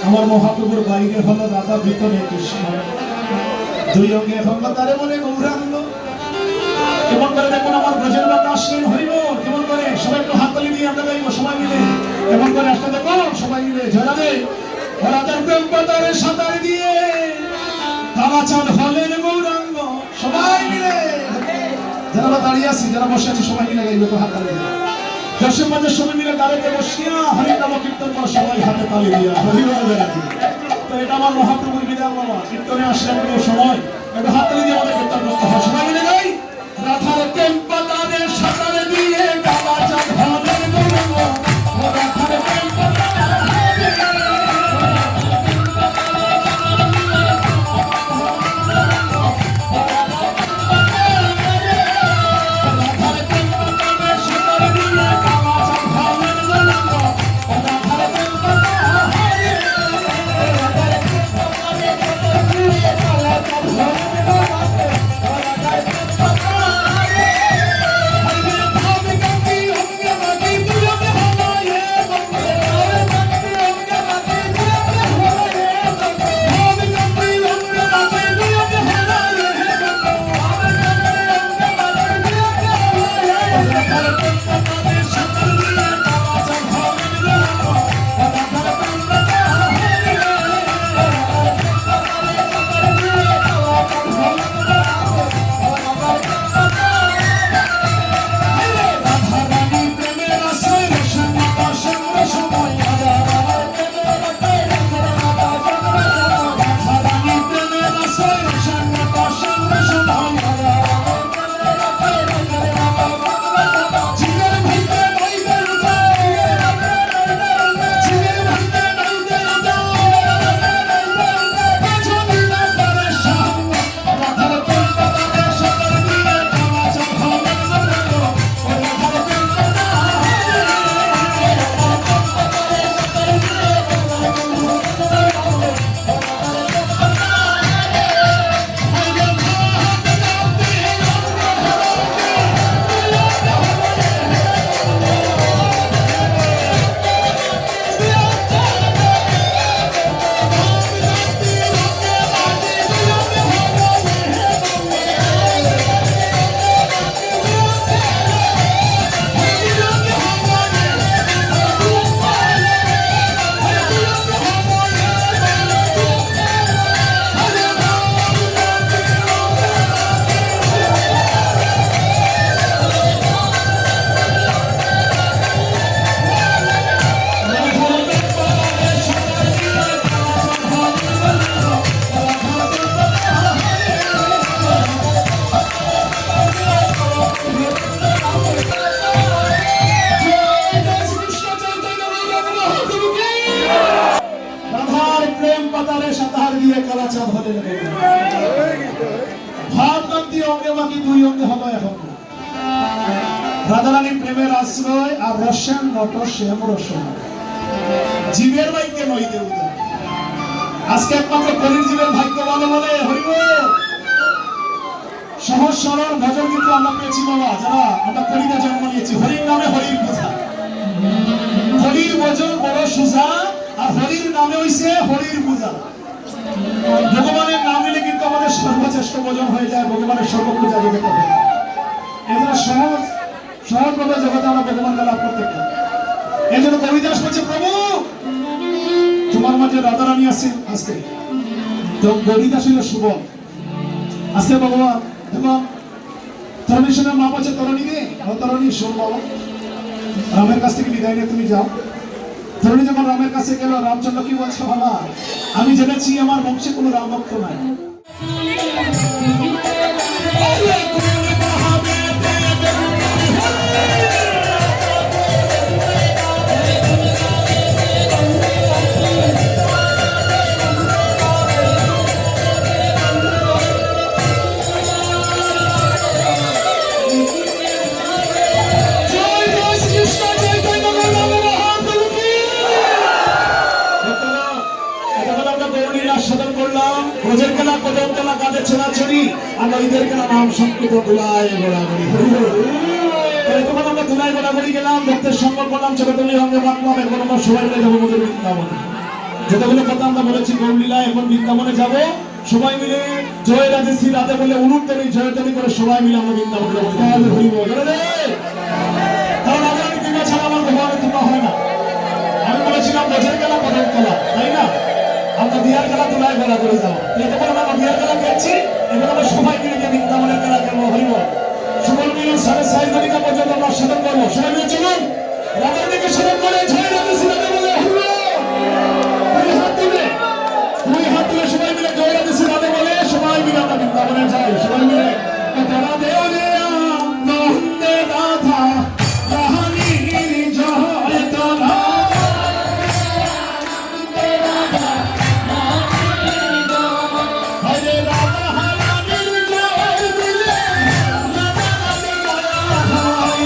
আমার মহাপ্রভুর বাইরে হলো রাধা, ভিতরে কৃষ্ণ, দুই অঙ্গে ভঙ্গ তারে বলে গৌরাঙ্গ। কেমন করে দেখুন আমার ব্রজের বা কাশ্মীর হইব, কেমন করে সবাই একটু হাততালি দিয়ে আমরা গাইব সবাই মিলে, কেমন করে আসতে দেখো সবাই মিলে ঝরাবে রাধার প্রেম পাতারে সাঁতার দিয়ে কালাচাঁদ হলেন গৌরাঙ্গ। সবাই মিলে যারা দাঁড়িয়ে আছি, যারা বসে আছি, সবাই মিলে গাইবে তো হাততালি দিয়ে। দর্শক মাঝে সবাই মিলে দাঁড়াতে বসিয়া হরি নাম কীর্তন করা, সবাই হাতে তালি দিয়া হরি বল বেড়াতে। তো এটা আমার মহাপ্রভুর বিধান বাবা, কীর্তনে আসলেন কোনো সময় একটু হাততালি দিয়ে আমাদের কীর্তন করতে হয়। সবাই মিলে গাই রাধার প্রেম পাতারে সাঁতার দিয়ে কালাচাঁদ হলেন গৌরাঙ্গ। রাধার প্রেম কালাচাঁদ হলেন গৌরাঙ্গ। ভাবকান্তি অঙ্গে বাকি দুই অঙ্গে হলো এখন। রাধারানী প্রেমের আশ্রয় আর রসেন নট শ্যাম রসন, জীবের ভাগ্যে নইতে উদয়। আজকে একমাত্র কলির জীবের ভাগ্য ভালো বলে হরিব সহজ সরল ভজন কিন্তু আমরা পেয়েছি বাবা, যারা আমরা কলিতে জন্ম নিয়েছি। হরির নামে হরির পূজা, হরির ভজন বড় সুজা, আর হরির নামে হইছে হরির পূজা। ভগবানের নাম নিলে কিন্তু আমাদের সর্বশ্রেষ্ঠ ভজন হয়ে যায়, ভগবানের সর্বপূজা জগতে হয়ে যায়। এজন্য সহজ সহজভাবে জগতে আমরা ভগবানকে লাভ করতে পারি। এই জন্য কবিদাস বলছে প্রভু তোমার মাঝে রাধারানী আছেন আজকে, তো কবিদাস হইল সুবল আজকে ভগবান। দেখো তরণীর সঙ্গে মা বলছে তরণী রে, তরণী শোন বাবা, রামের কাছ থেকে বিদায় নিয়ে তুমি যাও। তরণী যখন রামের কাছে গেল, রামচন্দ্র কি বলছে বাবা, আমি জেনেছি আমার বংশে কোনো রাম ভক্ত নাই। নাম সংকৃত দোলায় গোড়াগড়ি। তখন আমরা দোলায় গোড়াগড়ি গেলাম, ভক্তের সঙ্গ করলাম, জগতলী রঙে বাঁধলাম, এখন আমরা সবাই মিলে যাবো মধুর বৃন্দাবনে। যতগুলো কথা আমরা বলেছি গৌরলীলা এখন বৃন্দাবনে যাব সবাই মিলে জয় রাধে শ্রী রাধে বলে অনুত্তরী জয়তনী করে সবাই মিলে আমরা বৃন্দাবনে যাবো হরিব কারণ আগে আমি কৃপা ছাড়া আমার ভগবানের কৃপা হয় না। আমি বলেছিলাম বছর গেলা পদক তোলা তাই না, আমরা বিয়ার খেলা তোলায় গলা করে যাবো এতক্ষণ আমরা বিয়ার খেলা খেলছি, এবার আমরা সবাই মিলে গিয়ে বৃন্দাবনের খেলা খেলবো হরিব। সুবল মিলন 6:30 পর্যন্ত আমরা সাধন করবো, সবাই মিলে চলুন রাধার দিকে সাধন করে জয় রাধে শ্রী রাধে বলে হরিব। দুই হাত তুলে সবাই মিলে জয় রাধে শ্রী রাধে বলে সবাই মিলে আমরা বৃন্দাবনে যাই সবাই মিলে রাধে রে নন্দে রাধা রাহানির জয় তোলা হরে রাধা রানীর জয় দিলে রাধা রানী দয়া হয়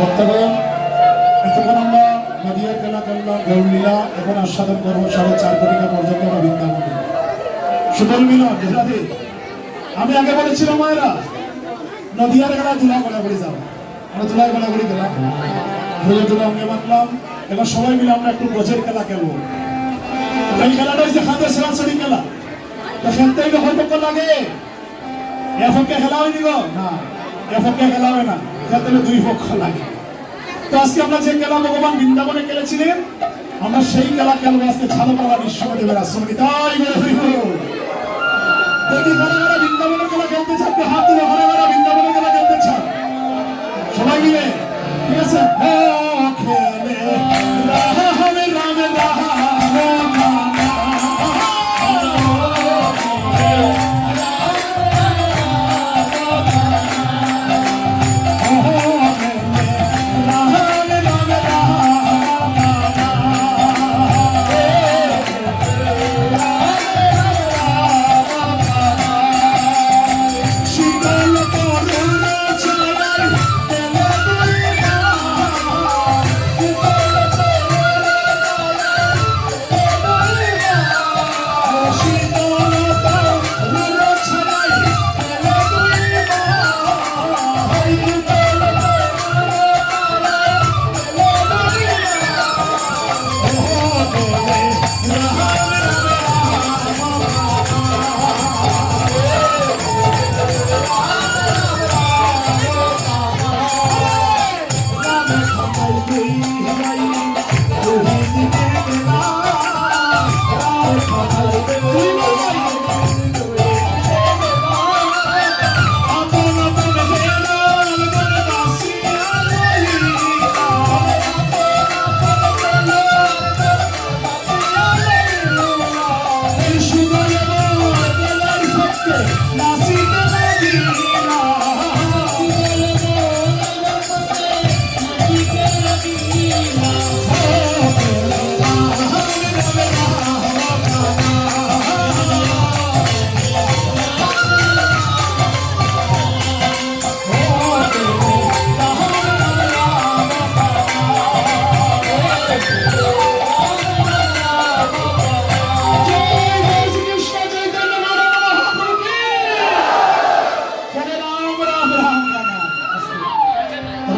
ভক্তগণ, এতক্ষণ আমরা নদিয়ার খেলা খেললাম, গৌরলীলা, এখন আস্বাদন করবো 4.5 ঘটিকা পর্যন্ত আমরা বৃন্দাবনে সুদল মিলন রাধে। আমি আগে বলেছিলাম মায়েরা নদিয়ার খেলা দুলা গোড়াগড়ি যাবো, আমরা দুলাই গোড়াগড়ি গেলাম, দুলা আমি মানলাম। এবার সবাই মিলে আমরা একটু গজের খেলা খেলবো। এই খেলাটা হচ্ছে খাতে সরাসরি খেলা, তো খেলতে হইলে হয় পক্ষ লাগে। এফকে খেলা হয়নি গো, না এফকে খেলা হয় না, খেলতে হলে 2 পক্ষ লাগে। তো আজকে আমরা যে খেলা ভগবান বৃন্দাবনে খেলেছিলেন, আমরা সেই খেলা খেলবো আজকে ঝালপালা বিশ্বদেবের আশ্রমে। তাই দেখি কারা কারা বৃন্দাবনের খেলা খেলতে চান, হাত তুলে কারা কারা বৃন্দাবনের খেলা খেলতে চান, সবাই মিলে, ঠিক আছে? খেলে রাম রাম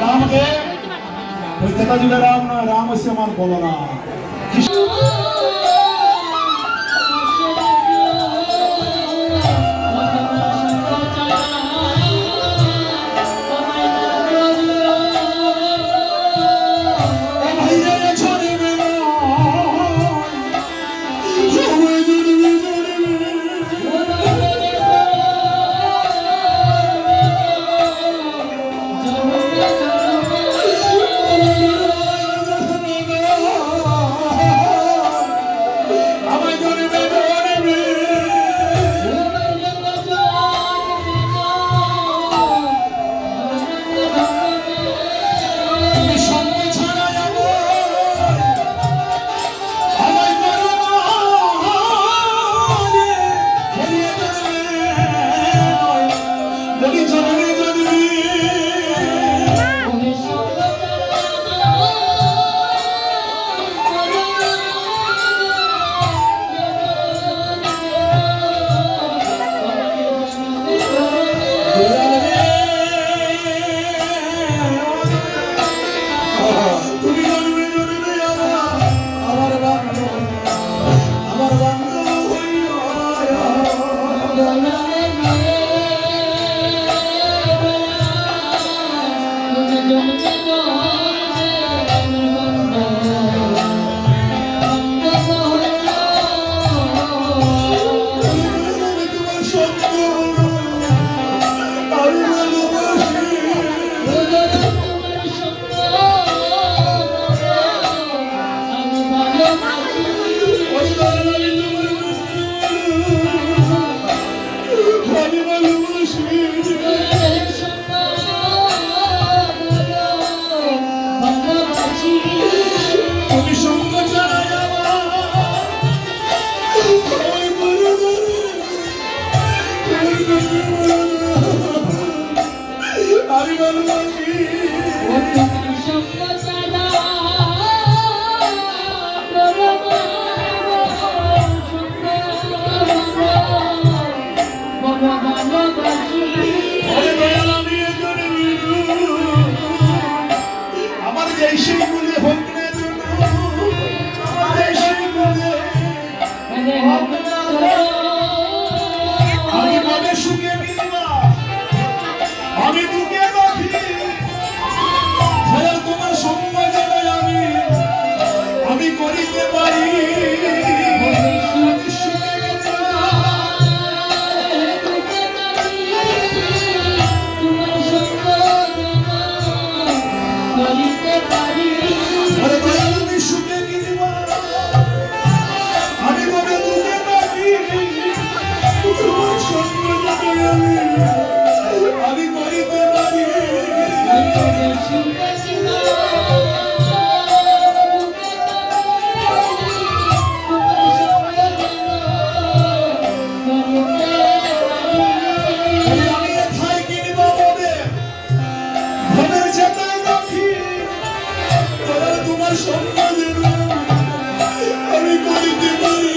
রাম রাম না, রাম হচ্ছে আমার বলরাম। আমি করিতে পারি আমি এথায় কিনব বলে ভোরের যেতে রাখি তোরা তোমার সম্মান আমি করিতে পারি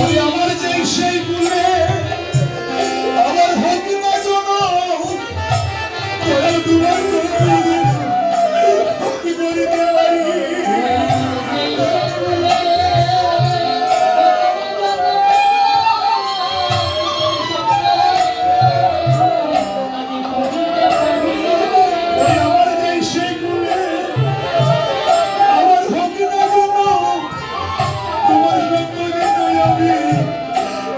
আমি আমার যেই সেই গুলে আমার হোক না জন তোরা তোমার আমি করিতে পারি আমার যেই সেই গুলে আমার হোক না জন তোমার সম্পর্কে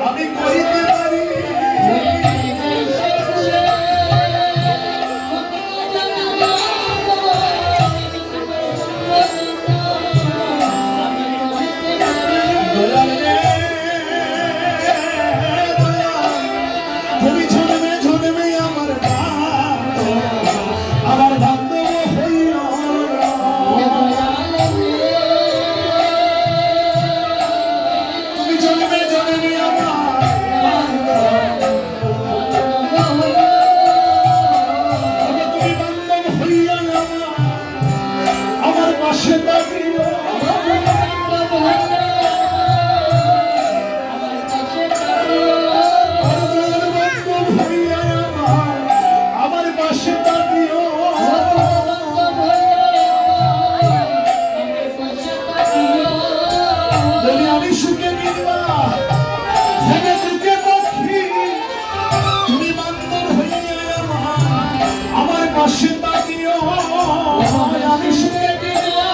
আমি করিতে পারি তুমি ঝনমে ঝনমে আমার বান্ধব হইয়া তুমি ঝনমে ঝনমে তুমি বান্ধব হইয়া আমার পাশে থাকিও বান্ধব হইয়া আমার পাশে থাকিও বলি আমি সুখে নিবা ভেবে দুঃখে পক্ষী তুমি বান্ধব হইয়া আমার পাশে থাকিও আমি সুখে নিবা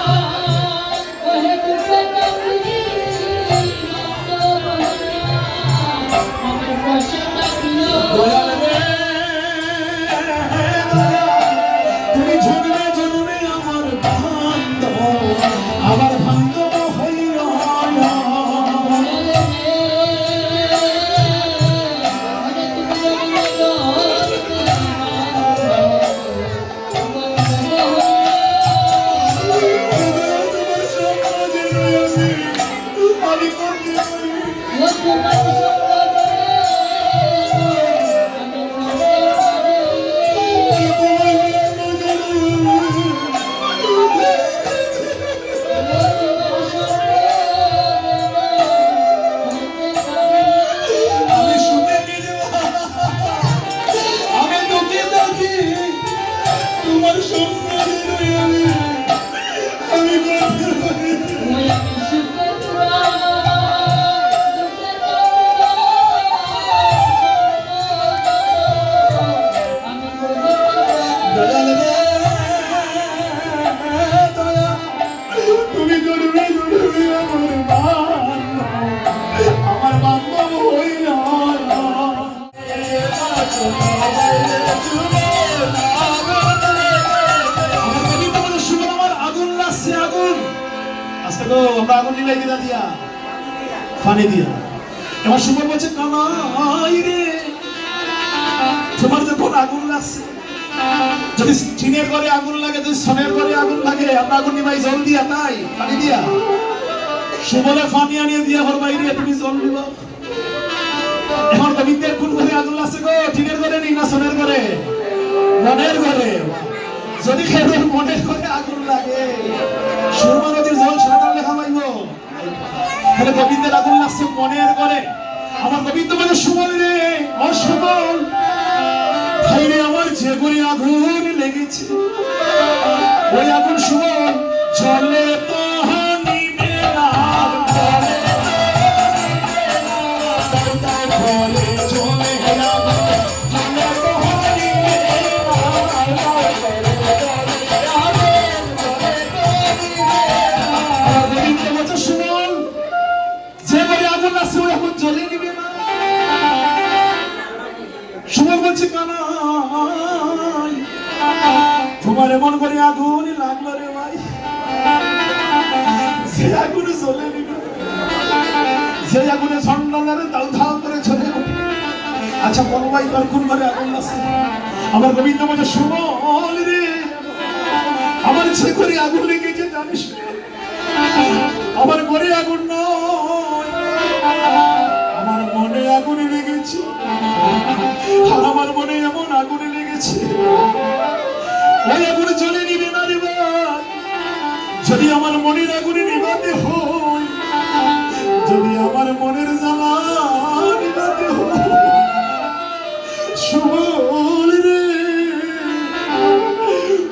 দয়াল রে তুমি জন্মে জন্মে আমার বান্ধব হইয়া তোমার সমাজে আমি করতে পারি আমি শুনে নিলাম আমি দুঃখে থাকি তোমার সম্মানে আমি করতে পারি দয়াল রে দয়া তুমি জন্মে জন্মে আমার বান্ধব হইয়া আমার কবিতা বলে শুভ আমার আগুন লাগছে আগুন আজকে তো আমরা আগুন নিলাই দিলা দিয়া পানি দিয়া এবার শুভ বলছে কানাই রে তোমার যখন আগুন লাগছে যদি টিনের ঘরে আগুন লাগে যদি সোনের ঘরে আগুন লাগে আমরা আগুন নিবাই জল দিয়া তাই পানি দিয়া সুবলে পানি আনিয়ে দিয়া ঘর বাইরে তুমি জল নিবা এখন কবিদের কোন ঘরে আগুন লাগছে গো টিনের ঘরে নেই না সোনের ঘরে মনের ঘরে যদি খেলের মনের ঘরে আগুন লাগে সুরমা নদীর জল সাঁতার লেখা পাইব তাহলে কবিদের আগুন লাগছে মনের ঘরে আমার কবিত্ব বলে সুবল রে অসবল ভাইরে আমার যে ঘরে আগুন লেগেছে ওই আগুন সুবল চলে তো নিবে না সুবল বলছে কানাই তোমার এমন করে আগুন লাগলো রে ভাই, সে আগুন জ্বলে নিবে, সেই আগুনে সন্ন্যারে দাউ ধাউ করে চলে ওঠে। আচ্ছা বল ভাই, তোর কোন ঘরে আগুন লাগছে? আমার গোবিন্দ বলছে সুবল রে, আমার সে ঘরে আগুন লেগেছে জানিস না? আমার ঘরে আগুন নয়, আমার মনে আগুন লেগেছে। আর আমার মনে এমন আগুন লেগেছে, ওই আগুন জ্বলে নিবে না রে ভাই। যদি আমার মনের আগুনে নিবাতে হয়, যদি আমার মনের জ্বালা নিবাতে হয়, সুবল রে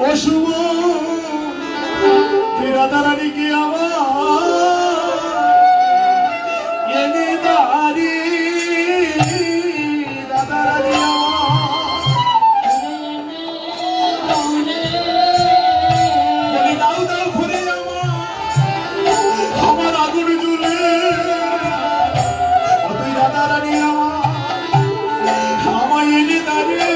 ও সুবল, তুই রাধারানীকে আমার এনে দাঁড়ি, রাধারানী বলি দাও দাও ঘুরে আমার আগুন জ্বলে, তুই রাধারানী আমায় এনে দাঁড়িয়ে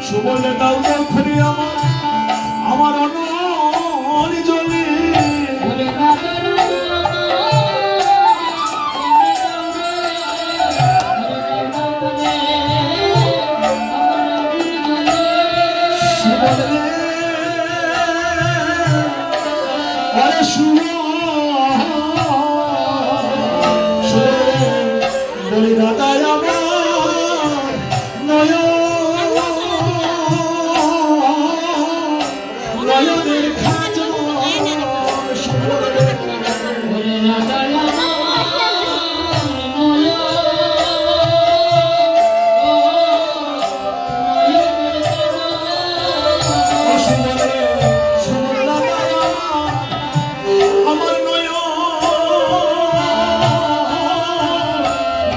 সুবলে দাও দাও করে আমার অনল জ্বলে। আরে বলি দাদাই আমার নয়নের খাজল আমার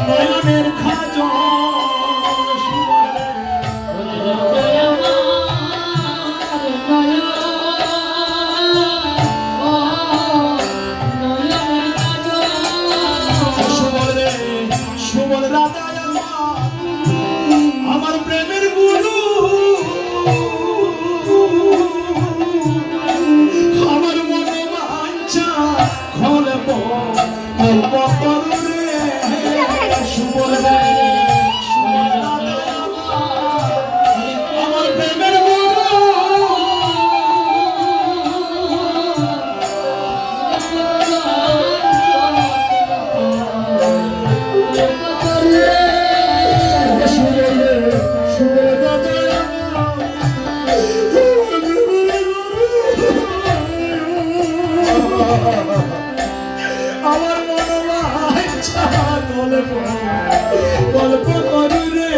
নয়নের খাজল সুবল রাধা আমার প্রেমের গুরু, আমার মনে বাঞ্ছা খলব অল্প করু রে। সুবল রে সুবল রাধা আমার প্রেমের গুরু, আমার মনোবাঞ্ছা গল্প করু রে।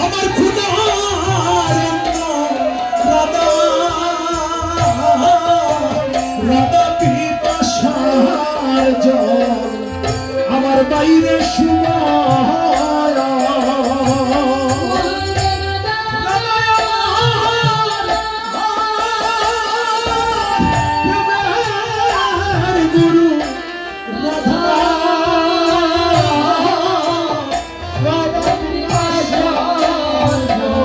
আমার খুদা রাধা পিপাসার জল আমার বাইরে শুয়ায়, গুরু রাধা রাধা পিপাসার জল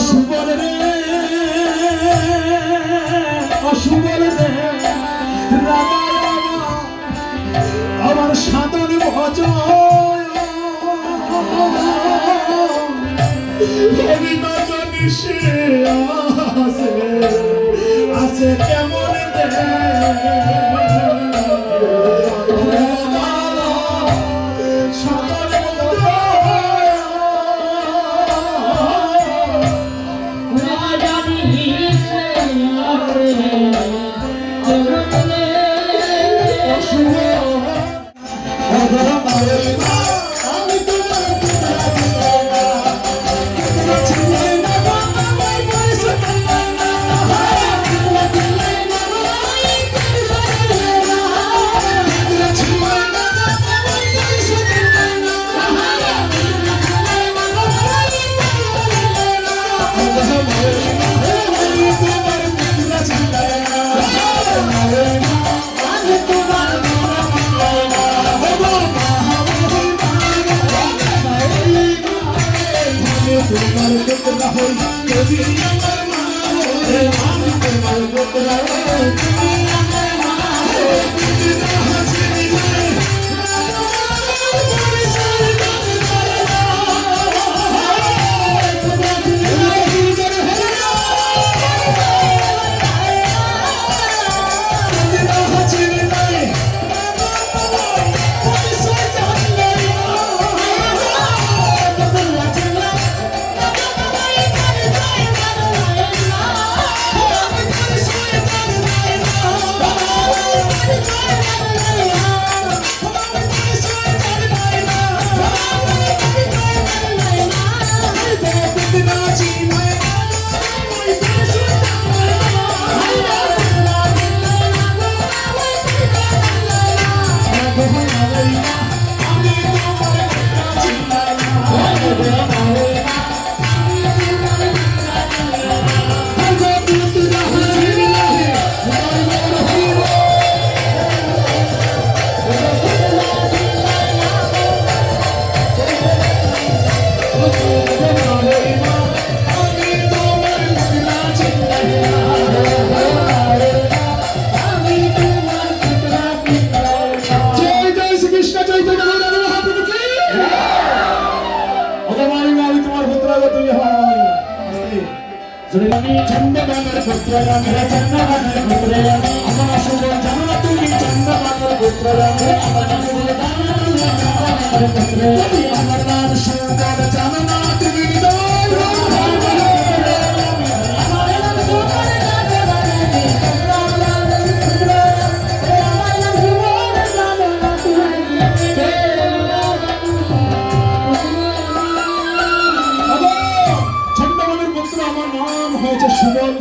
সুবল রে সুবল রে রাধা আমার সাধন ভজ আছে কেমন সাধন তোমার টুকরা হই তুমি আমার মা রে আমি তোমার টুকরা হই তুমি আমার মা রে হাসি দিলে চন্দ্রবানের পুত্র রামে চন্দ্রবানের পুত্র রামে আমার শুভ জানো তুমি চন্দ্রবানের পুত্র রামে আমার শুভ জানো তুমি চন্দ্রবানের পুত্র রামে আমার নাম সুন্দর জানো না তুমি সুবল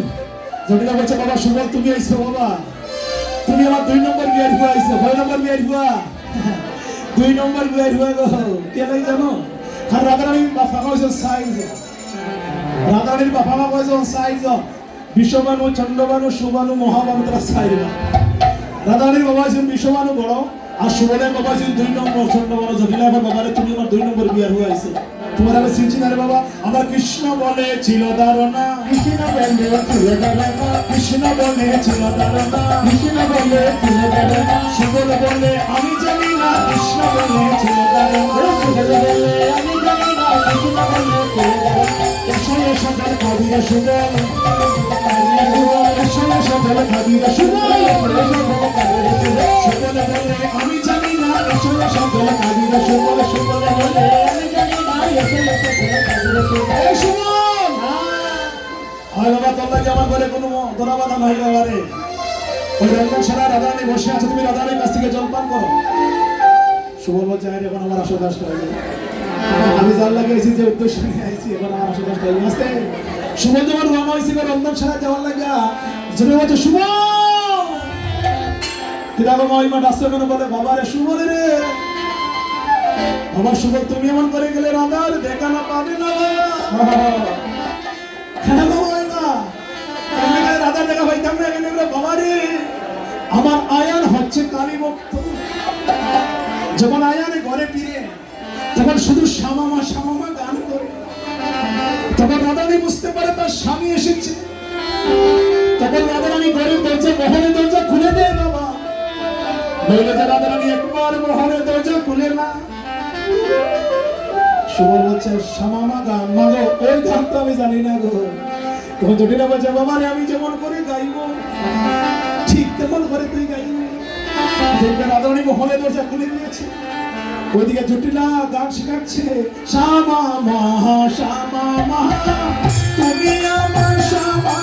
জটিলা বলছে বাবা সুবল তুমি আইছো বাবা তুমি আমার 2 নম্বর বিয়ের হুয়া আইছো 6 নম্বর বিয়ের হুয়া 2 নম্বর বিয়ের হুয়া গো কে নাই জানো আর রাধারানীর বাবা কইছো সাইজ রাধারানীর বাবা কইছো সাইজ বিশ্ববানু চন্দ্রবানু সুবানু মহাবানু তারা সাইজ রাধারানীর বাবা আছেন বিশ্ববানু বড় আর সুবলের বাবা আছেন 2 নম্বর চন্দ্রবানু জটিলা বাবারে তুমি আমার 2 নম্বর বিয়ের হুয়া আইছো তোমার আমি চিনছি না রে বাবা আমার কৃষ্ণ বলে ছিল ধারণা কৃষ্ণ বলে ছিল ধারণা কৃষ্ণ বলে ছিল ধারণা কৃষ্ণ বলে ছিল ধারণা সুবল বলে আমি জানি না কৃষ্ণ বলে ছিল ধারণা সুবল বলে আমি জানি না কৃষ্ণ বলে ছিল ধারণা এসে সকাল কবিরা সুবল এসে সকাল কবিরা সুবল সুবল বলে আমি জানি না এসে সকাল কবিরা সুবল সুবল বলে আমি জানি না আমার ঘরে কোনো ধরা বাধা নাই বাবারে ওই রঙ্গন সারা রাধারানী বসে আছে তুমি রাধারানীর কাছ থেকে জলপান করো সুবল বলছে এখন আমার 810 টাকা আমি জাল লাগিয়েছি যে উদ্দেশ্য নিয়ে আইছি এখন আমার 810 টাকা আসতে সুবল যখন রওনা হয়েছে রঙ্গন সারা যাওয়ার লাগিয়া জোরে বলছে সুবল কিরাগো মহিমা ডাসে কেন বলে বাবারে সুবল রে আমার সুবল তুমি এমন করে গেলে রাধার দেখা না পাবে না কেন হয় না রাধা দেখা পাইতাম না এখানে বাবা রে আমার আয়ান হচ্ছে কালীভক্ত যখন আয়ানে ঘরে ফিরে তখন শুধু শ্যামামা শ্যামামা গান করে তখন রাধারানী বুঝতে পারে তার স্বামী এসেছে তখন রাধারানী ঘরের দরজা মোহনের দরজা খুলে দেয় বাবা বলে যে রাধারানী একবার মোহনের দরজা খুলে না সুবল বলছে শ্যামামা গান মাগো ওই গান তো আমি জানি না গো তখন জটিলা বলছে বাবা রে আমি যেমন করে গাইবো ঠিক তেমন করে তুই গাইবি দেখবে রাধারানী মোহনের দরজা খুলে দিয়েছে ওইদিকে জটিলা গান শেখাচ্ছে শ্যামা মহা তুমি আমার শ্যামা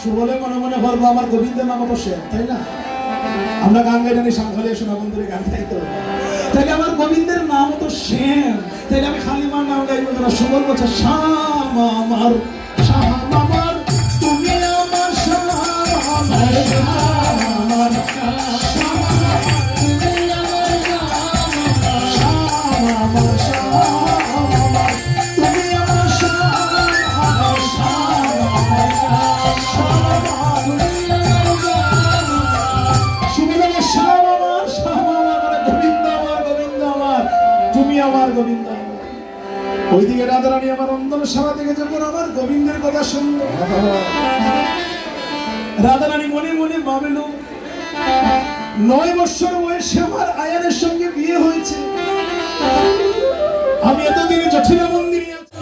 সুবলে মনে মনে ভাববো আমার গোবিন্দের নাম অবশ্যই তাই না আমরা গান গাই জানি সাংখালিয়া সোনাবন্ধুরে গান গাই তো তাহলে আমার গোবিন্দের নাম তো শ্যাম তাহলে আমি খালিমার নাম গাইবো না সুবল বলছে শ্যাম আমার তুমি আমার শ্যাম আমার ওইদিকে রাধারানী আমার অন্তরের সারা থেকে যখন আমার গোবিন্দের কথা শুনল, রাধারানী মনে মনে ভাবিল 9 বছর বয়সে আমার আয়ানের সঙ্গে বিয়ে হয়েছে, আমি এতদিন জটিলা মন্দিরে আছি।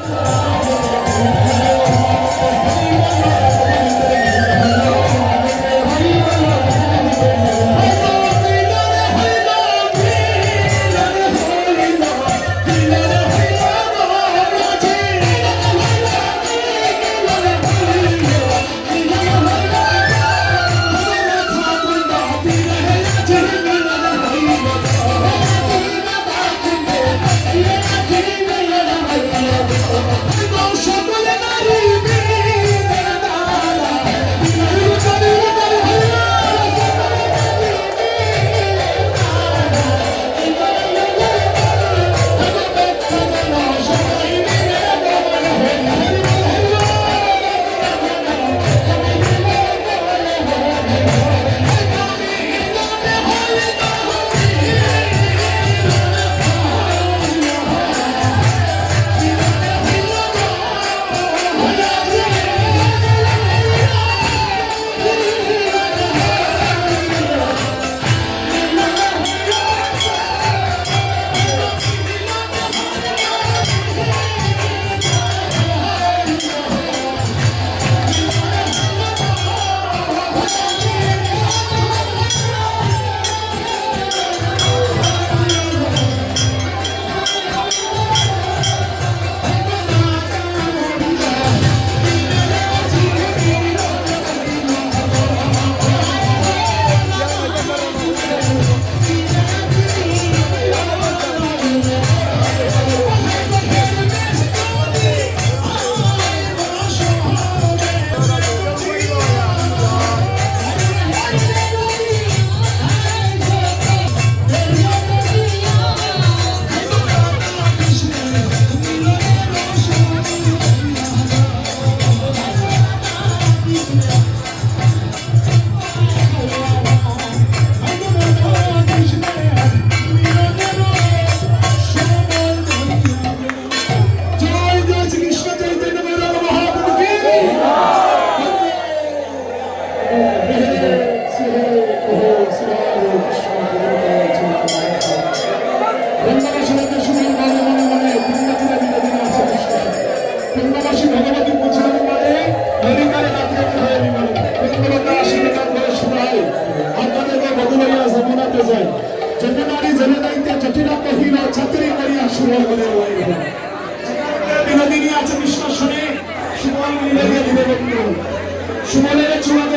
সুমনের চূড়া